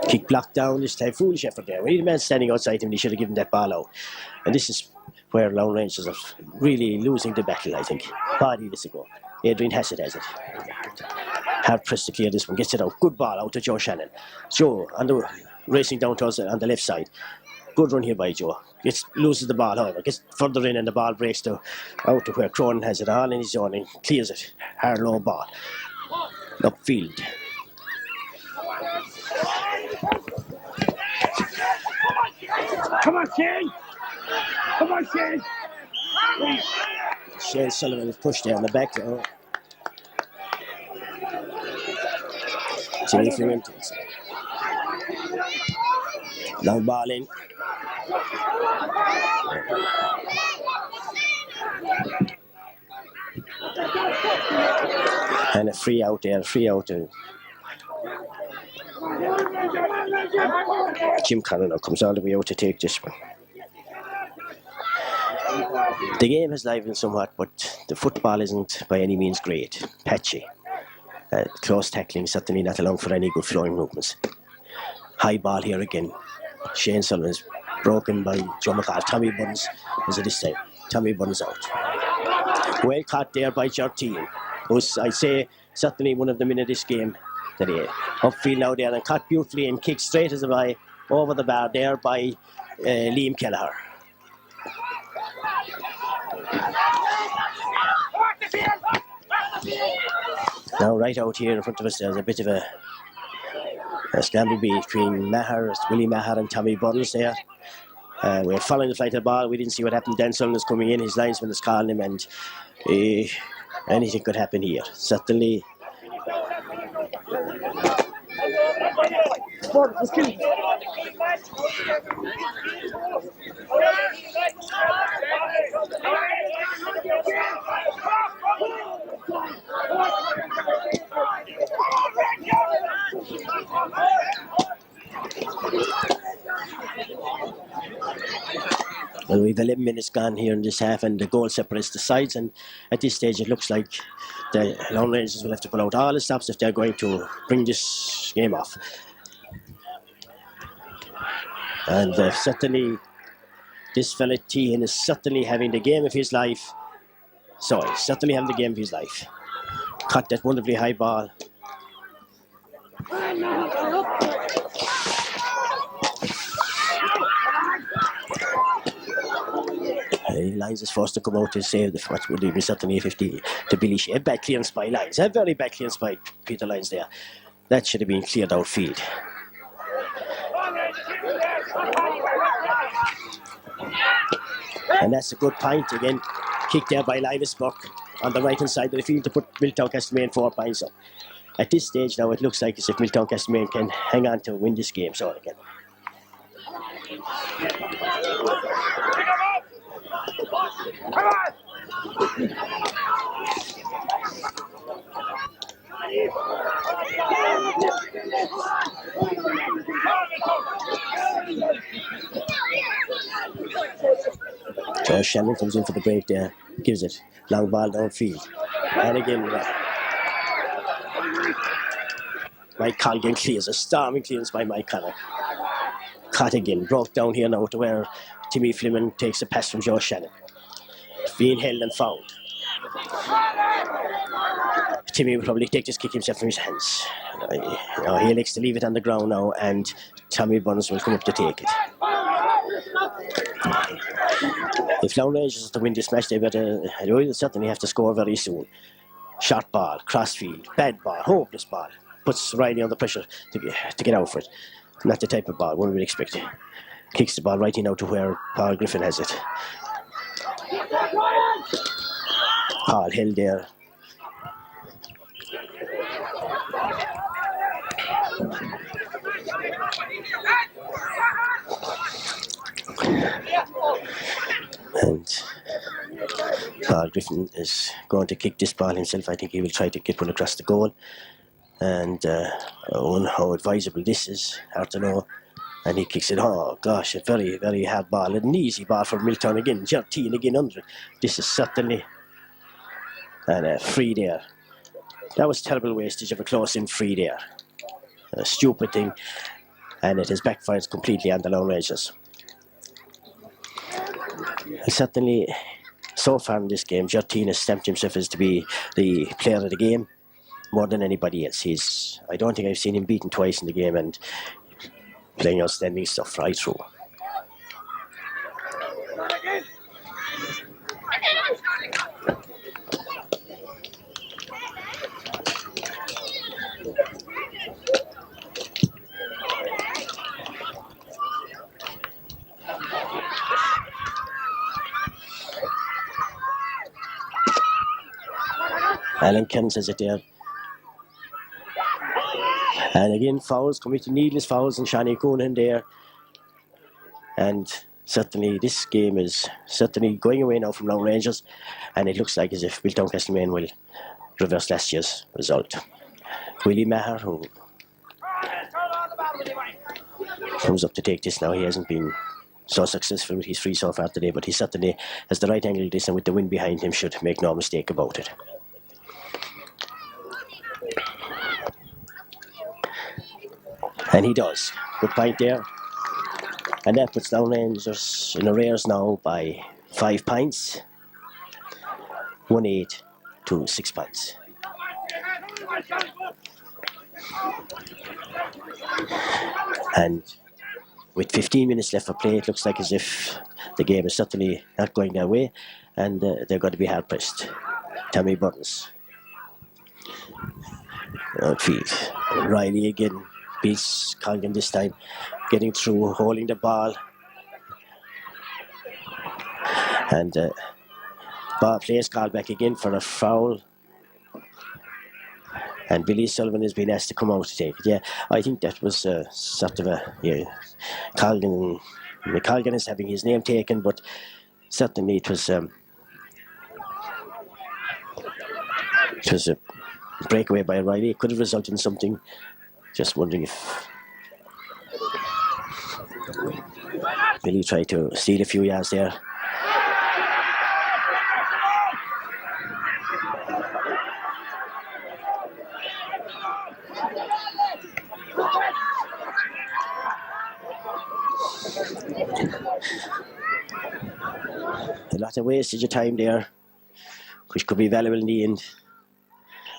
Kick blocked down this time. Foolish effort there. We need a man standing outside him. He should have given that ball out. And this is where Laune Rangers are really losing the battle, I think. Paddy this ago. Adrian Hassett has it. Hard pressed to clear this one. Gets it out. Good ball out to Joe Shannon. Joe racing down to us on the left side. Good run here by Joe. Loses the ball, however. Gets further in, and the ball breaks out to where Cronin has it all in his zone and clears it. Hard low ball. Upfield. Come on, Shane! Come on, Shane! Shane Sullivan is pushed down the back. Jimmy Freeman. Long ball in. And a free out there, Jim Connor comes all the way out to take this one. The game has livened somewhat, but the football isn't by any means great. Patchy. Close tackling, certainly not allowing for any good flowing movements. High ball here again. Shane Sullivan is broken by Joe McCall. Tommy Burns is at this time. Tommy Burns out. Well caught there by Jartine, who's, I'd say, certainly one of the men of this game today. Upfield now there and caught beautifully and kicked straight as a by over the bar there by Liam Kelleher. Now right out here in front of us there's a bit of a scramble between Willie Maher and Tommy Burns there. We're following the flight of the ball. We didn't see what happened. Dan Sullivan is coming in. His linesman is calling him, and anything could happen here. Certainly. Well, we've 11 minutes gone here in this half, and the goal separates the sides, and at this stage it looks like the Laune Rangers will have to pull out all the stops if they're going to bring this game off. And certainly This fella Tehan is certainly having the game of his life. So he's certainly having the game of his life. Caught that wonderfully high ball. He Lyons is forced to come out to save the what would be certainly a 50 to Billy Shea. A bad clearance by Lyons. A very bad clearance by Peter Lyons there. That should have been cleared outfield. And that's a good point again. Kick there by Linus Burke on the right hand side of the field to put Milltown Castlemaine 4 points up. At this stage now, it looks like as if Milltown Castlemaine can hang on to win this game. So again. Come on! Joe Shannon comes in for the break there. Gives it. Long ball downfield. And again, Mike Colgan clears. A storming clearance by Mike Connor. Caught again. Broke down here now to where Timmy Fleming takes a pass from Joe Shannon. Being held and fouled. Timmy will probably take this kick himself from his hands. He likes to leave it on the ground now, and Tommy Burns will come up to take it. If Laune Rangers is to win this match, they will certainly have to score very soon. Short ball, crossfield, bad ball, hopeless ball. Puts Riley under pressure to get out for it. Not the type of ball one would expect. Kicks the ball right in out to where Paul Griffin has it. Paul held there. And Paul Griffin is going to kick this ball himself. I think he will try to get one across the goal. And how advisable this is, hard to know. And he kicks it. Oh gosh, a very, very hard ball. An easy ball for Milltown again. Gertine again under it. This is certainly free there. That was terrible wastage of a close-in free there. A stupid thing. And it has backfired completely on the Laune Rangers. Certainly, so far in this game, Gertine has stamped himself as to be the player of the game more than anybody else. I don't think I've seen him beaten twice in the game and playing outstanding stuff right through. Alan Kent says it there. And again, fouls, committing needless fouls, and Shani Coonan there. And certainly this game is certainly going away now from Laune Rangers, and it looks like as if Milltown Castlemaine will reverse last year's result. Willie Maher, who comes up to take this now, he hasn't been so successful with his free so far today, but he certainly has the right angle to this, and with the wind behind him should make no mistake about it. And he does. Good point there. And that puts Laune Rangers in arrears now by 5 points. 1-8 to 6 points. And with 15 minutes left for play, it looks like as if the game is certainly not going their way, and they're going to be hard pressed. Tommy Burns. Outfield. Riley again. Beats Colgan this time, getting through, holding the ball. And play is called back again for a foul. And Billy Sullivan has been asked to come out to take it. Yeah, I think that was sort of a... Yeah, Colgan is having his name taken, but certainly it was a breakaway by Riley. It could have resulted in something. Just wondering if Billy tried to steal a few yards there. lot of wastage of time there, which could be valuable in the end,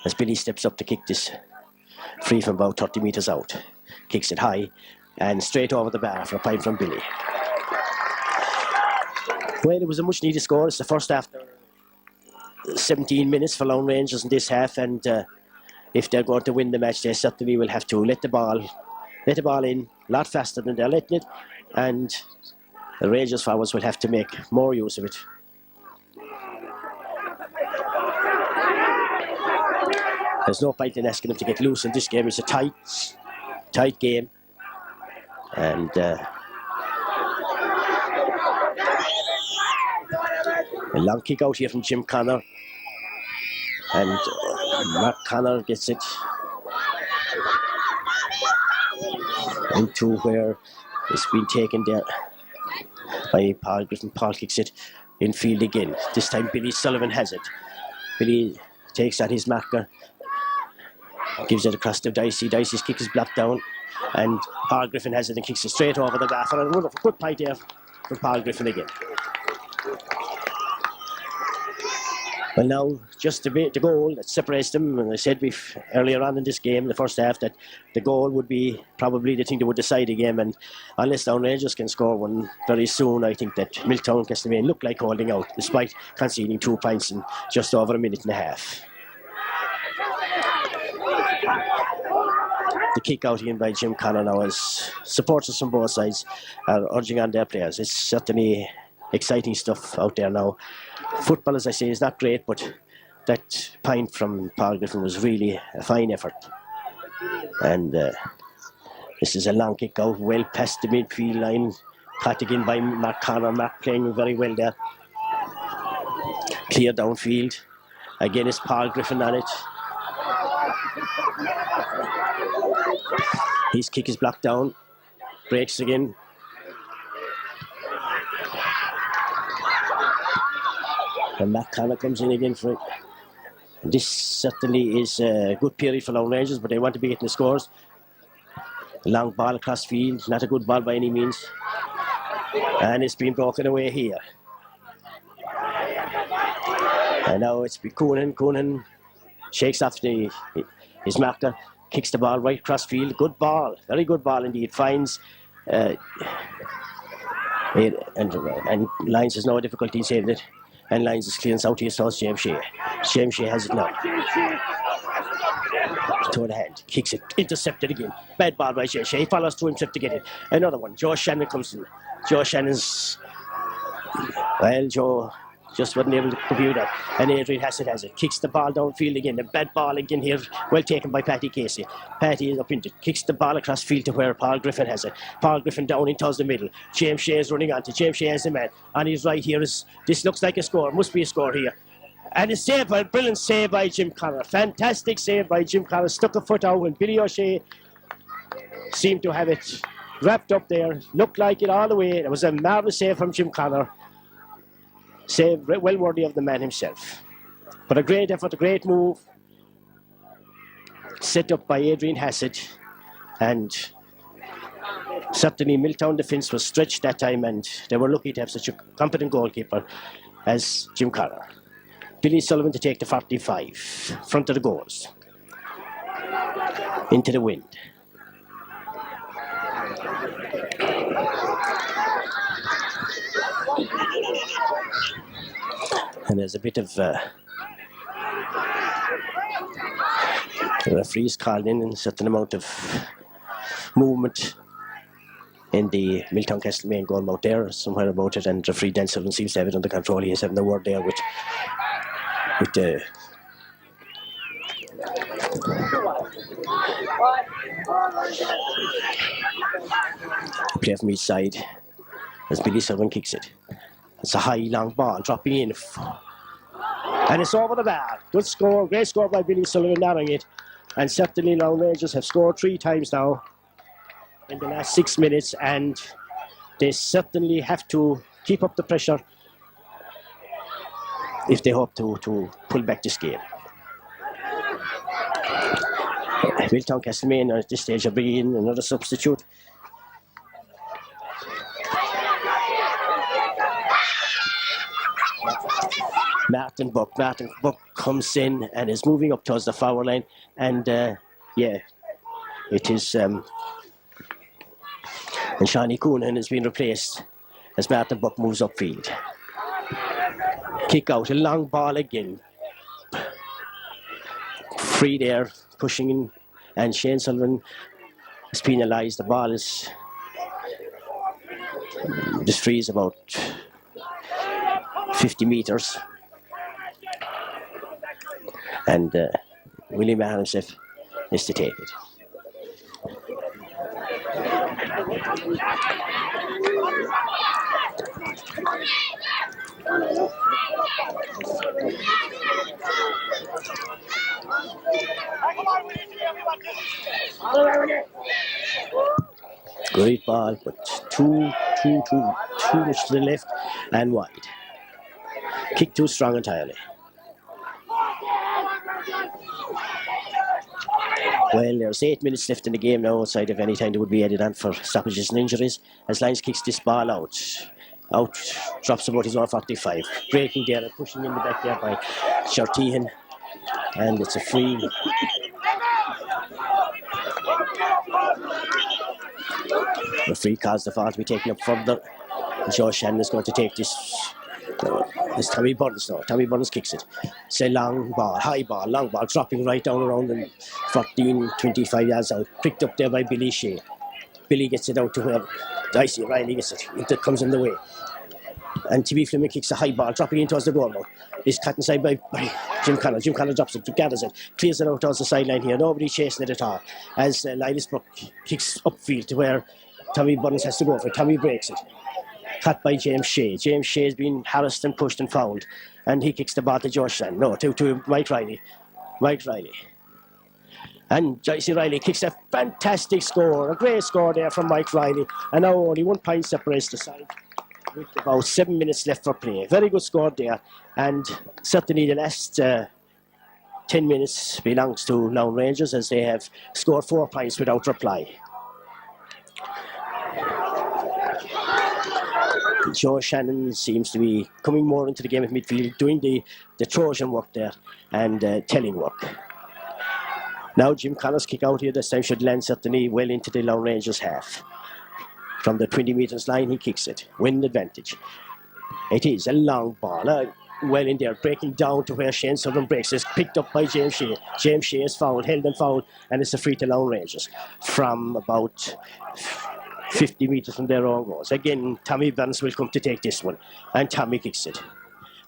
as Billy steps up to kick this free from about 30 metres out. Kicks it high and straight over the bar for a point from Billy. Well, it was a much needed score. It's the first after 17 minutes for Laune Rangers in this half, and if they're going to win the match, they certainly will have to let the ball in a lot faster than they're letting it, and the Rangers forwards will have to make more use of it. There's no point in asking them to get loose in this game. It's a tight game, and a long kick out here from Jim Connor, and Mark Connor gets it into where it's been taken there by Paul Griffin. Paul kicks it infield again. This time Billy Sullivan has it. Billy takes on his marker, gives it across to Dicey. Dicey's kick is blocked down, and Paul Griffin has it and kicks it straight over the bar for a wonderful good point there from Paul Griffin again. Well, now, just the goal that separates them, and I said earlier on in this game, the first half, that the goal would be probably the thing that would decide the game, and unless Laune Rangers can score one very soon, I think that Milltown and Castlemaine look like holding out, despite conceding 2 points in just over a minute and a half. The kick out in by Jim Connor now, as supporters from both sides are urging on their players. It's certainly exciting stuff out there now. Football, as I say, is not great, but that point from Paul Griffin was really a fine effort. And this is a long kick out, well past the midfield line, caught again by Mark Connor. Mark playing very well there. Clear downfield. Again, it's Paul Griffin on it. His kick is blocked down. Breaks again. And Matt Connor comes in again for it. This certainly is a good period for Laune Rangers, but they want to be getting the scores. Long ball across field, not a good ball by any means. And it's been broken away here. And now it's Coonan. Coonan shakes off his marker, kicks the ball right across field. Good ball, very good ball indeed. Finds and Lyons has no difficulty in saving it. And Lyons is clearance out here towards James Shea. James Shea has it now. To the hand, kicks it, intercepted again. Bad ball by Shea. Shea follows through himself to get it. Another one. Joe Shannon comes in. Joe Shannon's... Well, Joe just wasn't able to compute that. And Adrian Hassett has it. Kicks the ball downfield again. The bad ball again here. Well taken by Paddy Casey. Paddy is up into it. Kicks the ball across field to where Paul Griffin has it. Paul Griffin down in towards the middle. James Shea is running on to. James Shea has the man. On his right here is... This looks like a score. Must be a score here. And a save, a brilliant save by Jim Connor. Fantastic save by Jim Connor. Stuck a foot out when Billy O'Shea seemed to have it wrapped up there. Looked like it all the way. It was a marvellous save from Jim Connor. Save well worthy of the man himself. But a great effort, a great move. Set up by Adrian Hassett. And certainly Milltown defence was stretched that time, and they were lucky to have such a competent goalkeeper as Jim Connor. Billy Sullivan to take the 45, front of the goals. Into the wind. And there's a bit of the referees called in, and a certain amount of movement in the Milltown Castlemaine goal out there, somewhere about it, and referee Dan Sullivan seems to have it under control. He is having a word there with the player from each side as Billy Sullivan kicks it. It's a high, long ball dropping in. And it's over the bar. Good score, great score by Billy Sullivan narrowing it. And certainly Laune Rangers have scored 3 times now in the last 6 minutes, and they certainly have to keep up the pressure if they hope to pull back this game. Milltown Castlemaine at this stage are bringing in another substitute. Martin Burke. Martin Burke comes in and is moving up towards the forward line. And yeah, it is. And Shawnee Coonan has been replaced as Martin Burke moves upfield. Kick out, a long ball again. Free there, pushing in. And Shane Sullivan is penalised. The ball is. This free is about 50 metres. And Willie Maher himself is to take it. Great ball, but too much to the left and wide. Kick too strong entirely. Well, there's 8 minutes left in the game now, outside of any time that would be added on for stoppages and injuries. As Lyons kicks this ball out, drops about his 145. Breaking there and pushing in the back there by Shartihan. And it's a free. The free calls the foul to be taken up further. Joe Shannon is going to take this. It's Tommy Burns now. Tommy Burns kicks it. It's a long ball, high ball, long ball, dropping right down around the 14, 25 yards out. Picked up there by Billy Shea. Billy gets it out to where Dicey Riley gets it. It comes in the way. And TB Fleming kicks a high ball, dropping in towards the goal now. It's cut inside by Jim Connell. Jim Connell drops it, gathers it, clears it out towards the sideline here. Nobody chasing it at all. As Linus Burke kicks upfield to where Tommy Burns has to go for it. Tommy breaks it. Cut by James Shea. James Shea has been harassed and pushed and fouled. And he kicks the ball to Josh Shan. No, to Mike Riley. Mike Riley. And Dicey Riley kicks a fantastic score. A great score there from Mike Riley. And now only 1 point separates the side. With about 7 minutes left for play. Very good score there. And certainly the last 10 minutes belongs to Laune Rangers, as they have scored 4 points without reply. Joe Shannon seems to be coming more into the game at midfield, doing the Trojan work there and telling work. Now Jim Connell's kick out here this time should land certainly well into the Laune Rangers half. From the 20 metres line, he kicks it. Win advantage. It is a long ball. Well in there, breaking down to where Shane Sullivan breaks. It's picked up by James Shea. James Shea is fouled, held and fouled, and it's a free to Laune Rangers. From about 50 metres from their own goals. Again, Tommy Burns will come to take this one. And Tommy kicks it.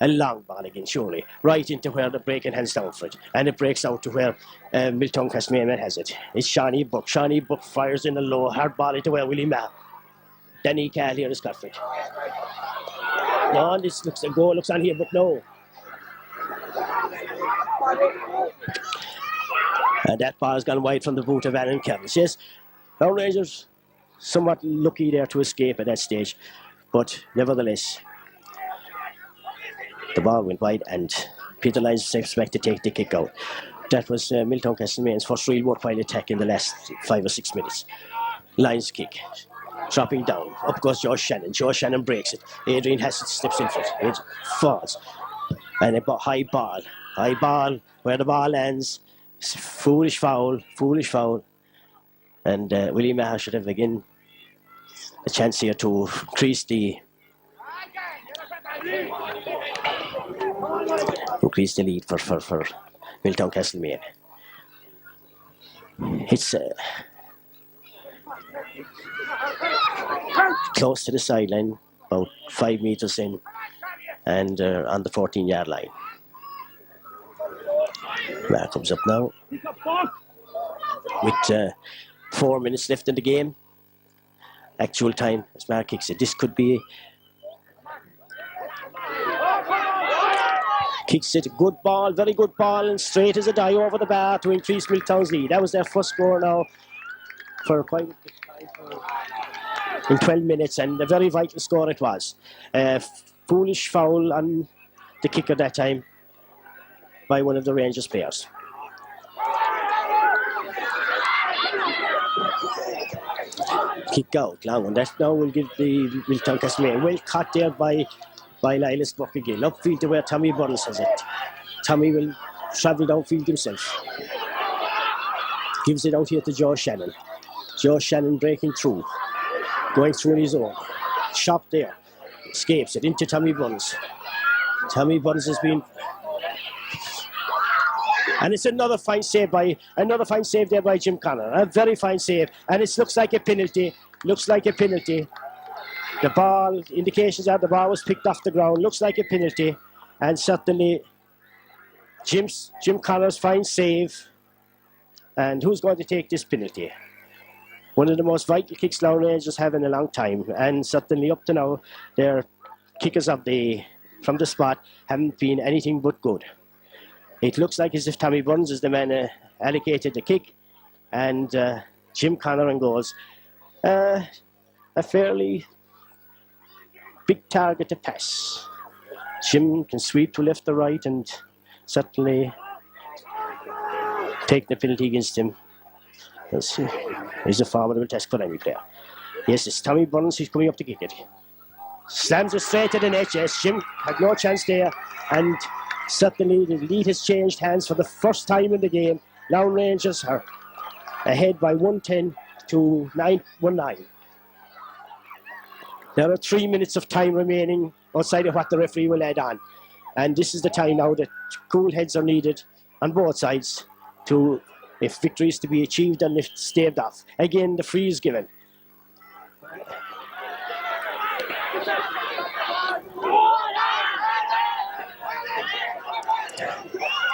A long ball again, surely. Right into where the breaking hands down for it. And it breaks out to where Milltown Castlemaine has it. It's Shawnee Burke. Shawnee Burke fires in a low, hard ball into where Willie Maher. Danny Cahill here is cut for it. No, this looks a goal, looks on here, but no. And that ball has gone wide from the boot of Aaron Kerris. Yes, Laune Rangers somewhat lucky there to escape at that stage, but nevertheless, the ball went wide and Peter Lyons is expected to take the kick out. That was Milltown Castlemaine's first real worthwhile attack in the last 5 or 6 minutes. Lyons kick. Dropping down. Up goes Josh Shannon. Josh Shannon breaks it. Adrian Hassett steps in for it. It falls. And a high ball. High ball. Where the ball lands. Foolish foul. Foolish foul. And Willie Maher should have again a chance here to increase the lead for Milltown Castlemaine. It's close to the sideline, about 5 metres in, and on the 14-yard line. Maher comes up now with 4 minutes left in the game. Actual time as Maher kicks it. This could be kicks it, good ball, very good ball, and straight as a die over the bar to increase Milltown's lead. That was their first score now for quite in 12 minutes, and a very vital score it was. Foolish foul on the kicker that time by one of the Rangers players. Kick out, long one. That now will give the Milltown Castlemaine. Well caught there by by Lilas Burke again. Upfield to where Tommy Burns has it. Tommy will travel downfield himself. Gives it out here to Joe Shannon. Joe Shannon breaking through. Going through on his own. Shot there. Escapes it into Tommy Burns. Tommy Burns has been... And it's another fine save there by Jim Connor. A very fine save. And it looks like a penalty. The ball, indications are the ball was picked off the ground. Looks like a penalty. And certainly Jim Connor's fine save. And who's going to take this penalty? One of the most vital kicks Laune Rangers have in a long time. And certainly up to now, their kickers from the spot haven't been anything but good. It looks like as if Tommy Burns is the man allocated the kick. And Jim Connor in goals. A fairly big target to pass. Jim can sweep to left or right and certainly take the penalty against him. He's a formidable task for any player. Yes, it's Tommy Burns who's coming up to kick it. Slams it straight to the net. Yes, Jim had no chance there. And certainly the lead has changed hands for the first time in the game. Laune Rangers are ahead by 110 to 9-19. There are 3 minutes of time remaining outside of what the referee will add on. And this is the time now that cool heads are needed on both sides to, if victory is to be achieved and if staved off. Again, the free is given.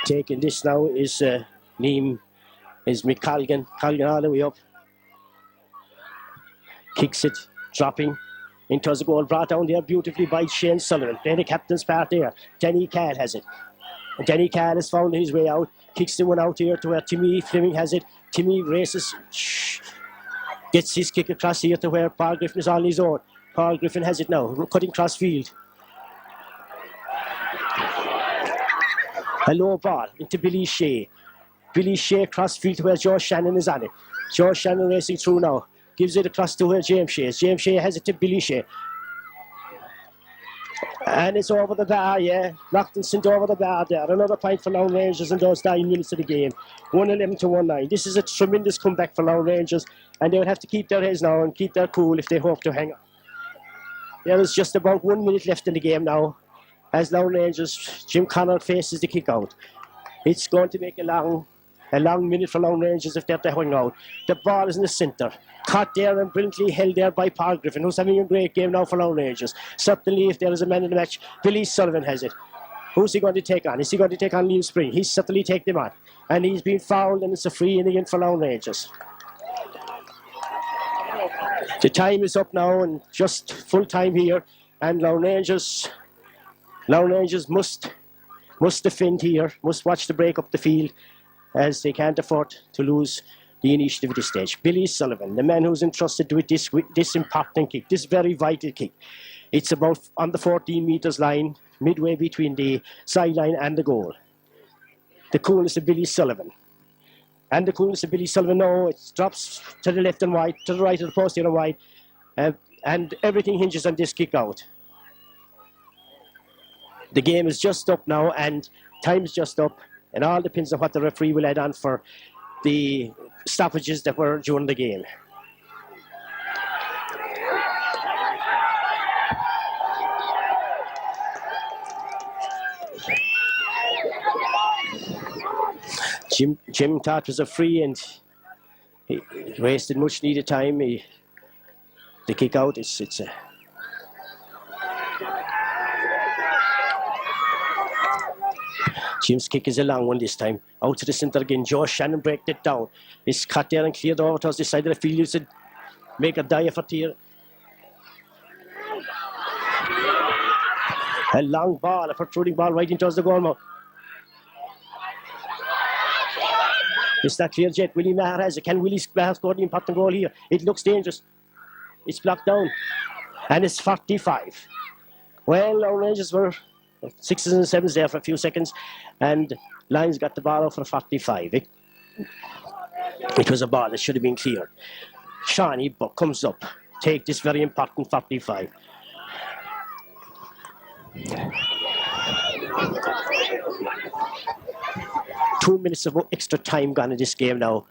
Taking this now is Liam, is McColgan. Colgan all the way up. Kicks it, dropping into the goal, brought down there beautifully by Shane Sullivan. Playing the captain's part there. Denny Cahill has it. And Denny Cahill has found his way out. Kicks the one out here to where Timmy Fleming has it. Timmy races. Gets his kick across here to where Paul Griffin is on his own. Paul Griffin has it now. Cutting cross field. A low ball into Billy Shea. Billy Shea cross field to where Joe Shannon is on it. Joe Shannon racing through now. Gives it across to where James Shea is. James Shea has it to Billy Shea. And it's over the bar, yeah. Locked and sent over the bar there. Another point for Laune Rangers in those 9 minutes of the game. 1-11 to 1-9. This is a tremendous comeback for Laune Rangers. And they will have to keep their heads now and keep their cool if they hope to hang on. There is just about 1 minute left in the game now. As Laune Rangers, Jim Connor faces the kick out. It's going to make a long minute for Laune Rangers if they're to hang out. The ball is in the centre. Caught there and brilliantly held there by Paul Griffin, who's having a great game now for Laune Rangers. Certainly, if there is a man in the match, Billy Sullivan has it. Who's he going to take on? Is he going to take on Liam Spring? He's certainly taken him on. And he's been fouled, and it's a free in again for Laune Rangers. The time is up now, and just full time here. And Laune Rangers must defend here, must watch the break up the field, as they can't afford to lose the initiative at this stage. Billy Sullivan, the man who's entrusted with this important kick, this very vital kick. It's about on the 14 metres line, midway between the sideline and the goal. The coolness of Billy Sullivan. And the coolness of Billy Sullivan, no, it drops to the left and wide, to the right of the post here and wide. And everything hinges on this kick out. The game is just up now, and time is just up. And all depends on what the referee will add on for the stoppages that were during the game. Jim thought it was a free, and he wasted much needed time. The kick out, it's a... Jim's kick is a long one this time. Out to the centre again. Joe Shannon breaks it down. It's cut there and cleared over towards the side of the field. It's a make a die effort here. A long ball, a protruding ball right into the goal mouth. It's not clear yet. Willie Maher has it. Can Willie Maher score the important goal here? It looks dangerous. It's blocked down. And it's 45. Well, Laune Rangers were 6s and 7s there for a few seconds, and Lions got the ball out for 45. It was a ball that should have been cleared. Shawnee Buck comes up, take this very important 45. 2 minutes of extra time gone in this game now.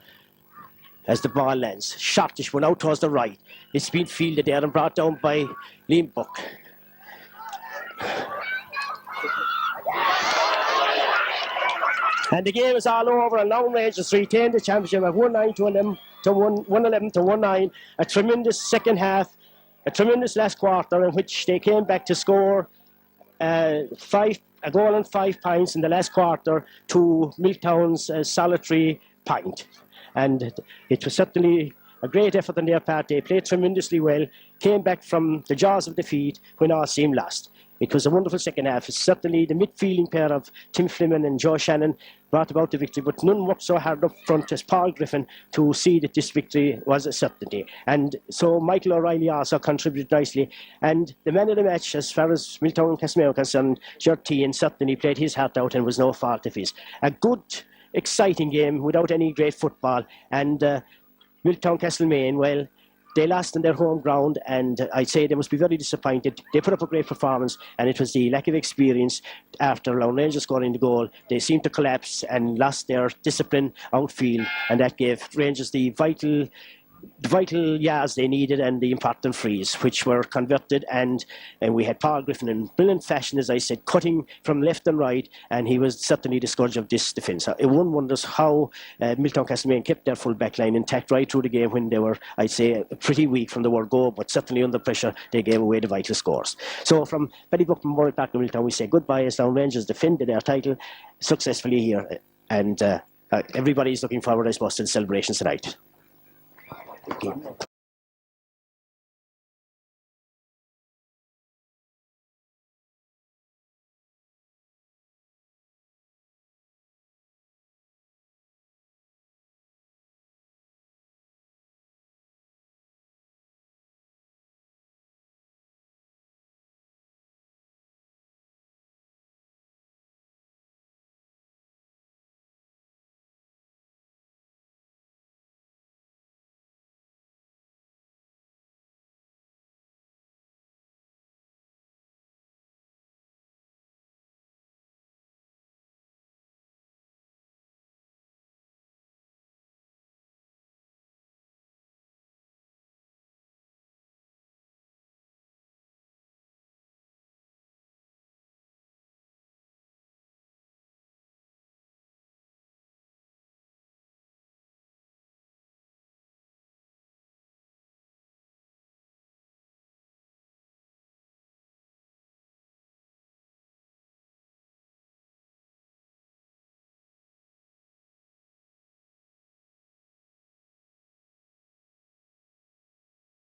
As the ball lands, Shortish went out towards the right. It's been fielded there and brought down by Liam Burke. And the game is all over, and Laune Rangers retain the championship at 1-9 to 11 to 1-11 to 1-9. A tremendous second half, a tremendous last quarter in which they came back to score a goal and 5 points in the last quarter to Milltown's solitary point. And it was certainly a great effort on their part. They played tremendously well, came back from the jaws of defeat when all seemed lost. It was a wonderful second half. Certainly the midfielding pair of Tim Fleming and Joe Shannon brought about the victory, but none worked so hard up front as Paul Griffin to see that this victory was a certainty. And so Michael O'Reilly also contributed nicely. And the man of the match, as far as Milltown and Castlemaine are concerned, Gerard Tehan certainly played his heart out and was no fault of his. A good, exciting game without any great football. And Milltown Castlemaine, well, they lost on their home ground, and I'd say they must be very disappointed. They put up a great performance, and it was the lack of experience after Laune Rangers scoring the goal. They seemed to collapse and lost their discipline outfield, and that gave Rangers the vital yards they needed and the important frees, which were converted, and we had Paul Griffin in brilliant fashion, as I said, cutting from left and right, and he was certainly the scourge of this defence. One wonders how Milltown Castlemaine kept their full back line intact right through the game when they were, I'd say, pretty weak from the word go, but certainly under pressure they gave away the vital scores. So from Paddy, Burke and Murray Park to Milltown, we say goodbye as Laune Rangers defended their title successfully here, and everybody's looking forward, I suppose, to the celebrations tonight. Thank you.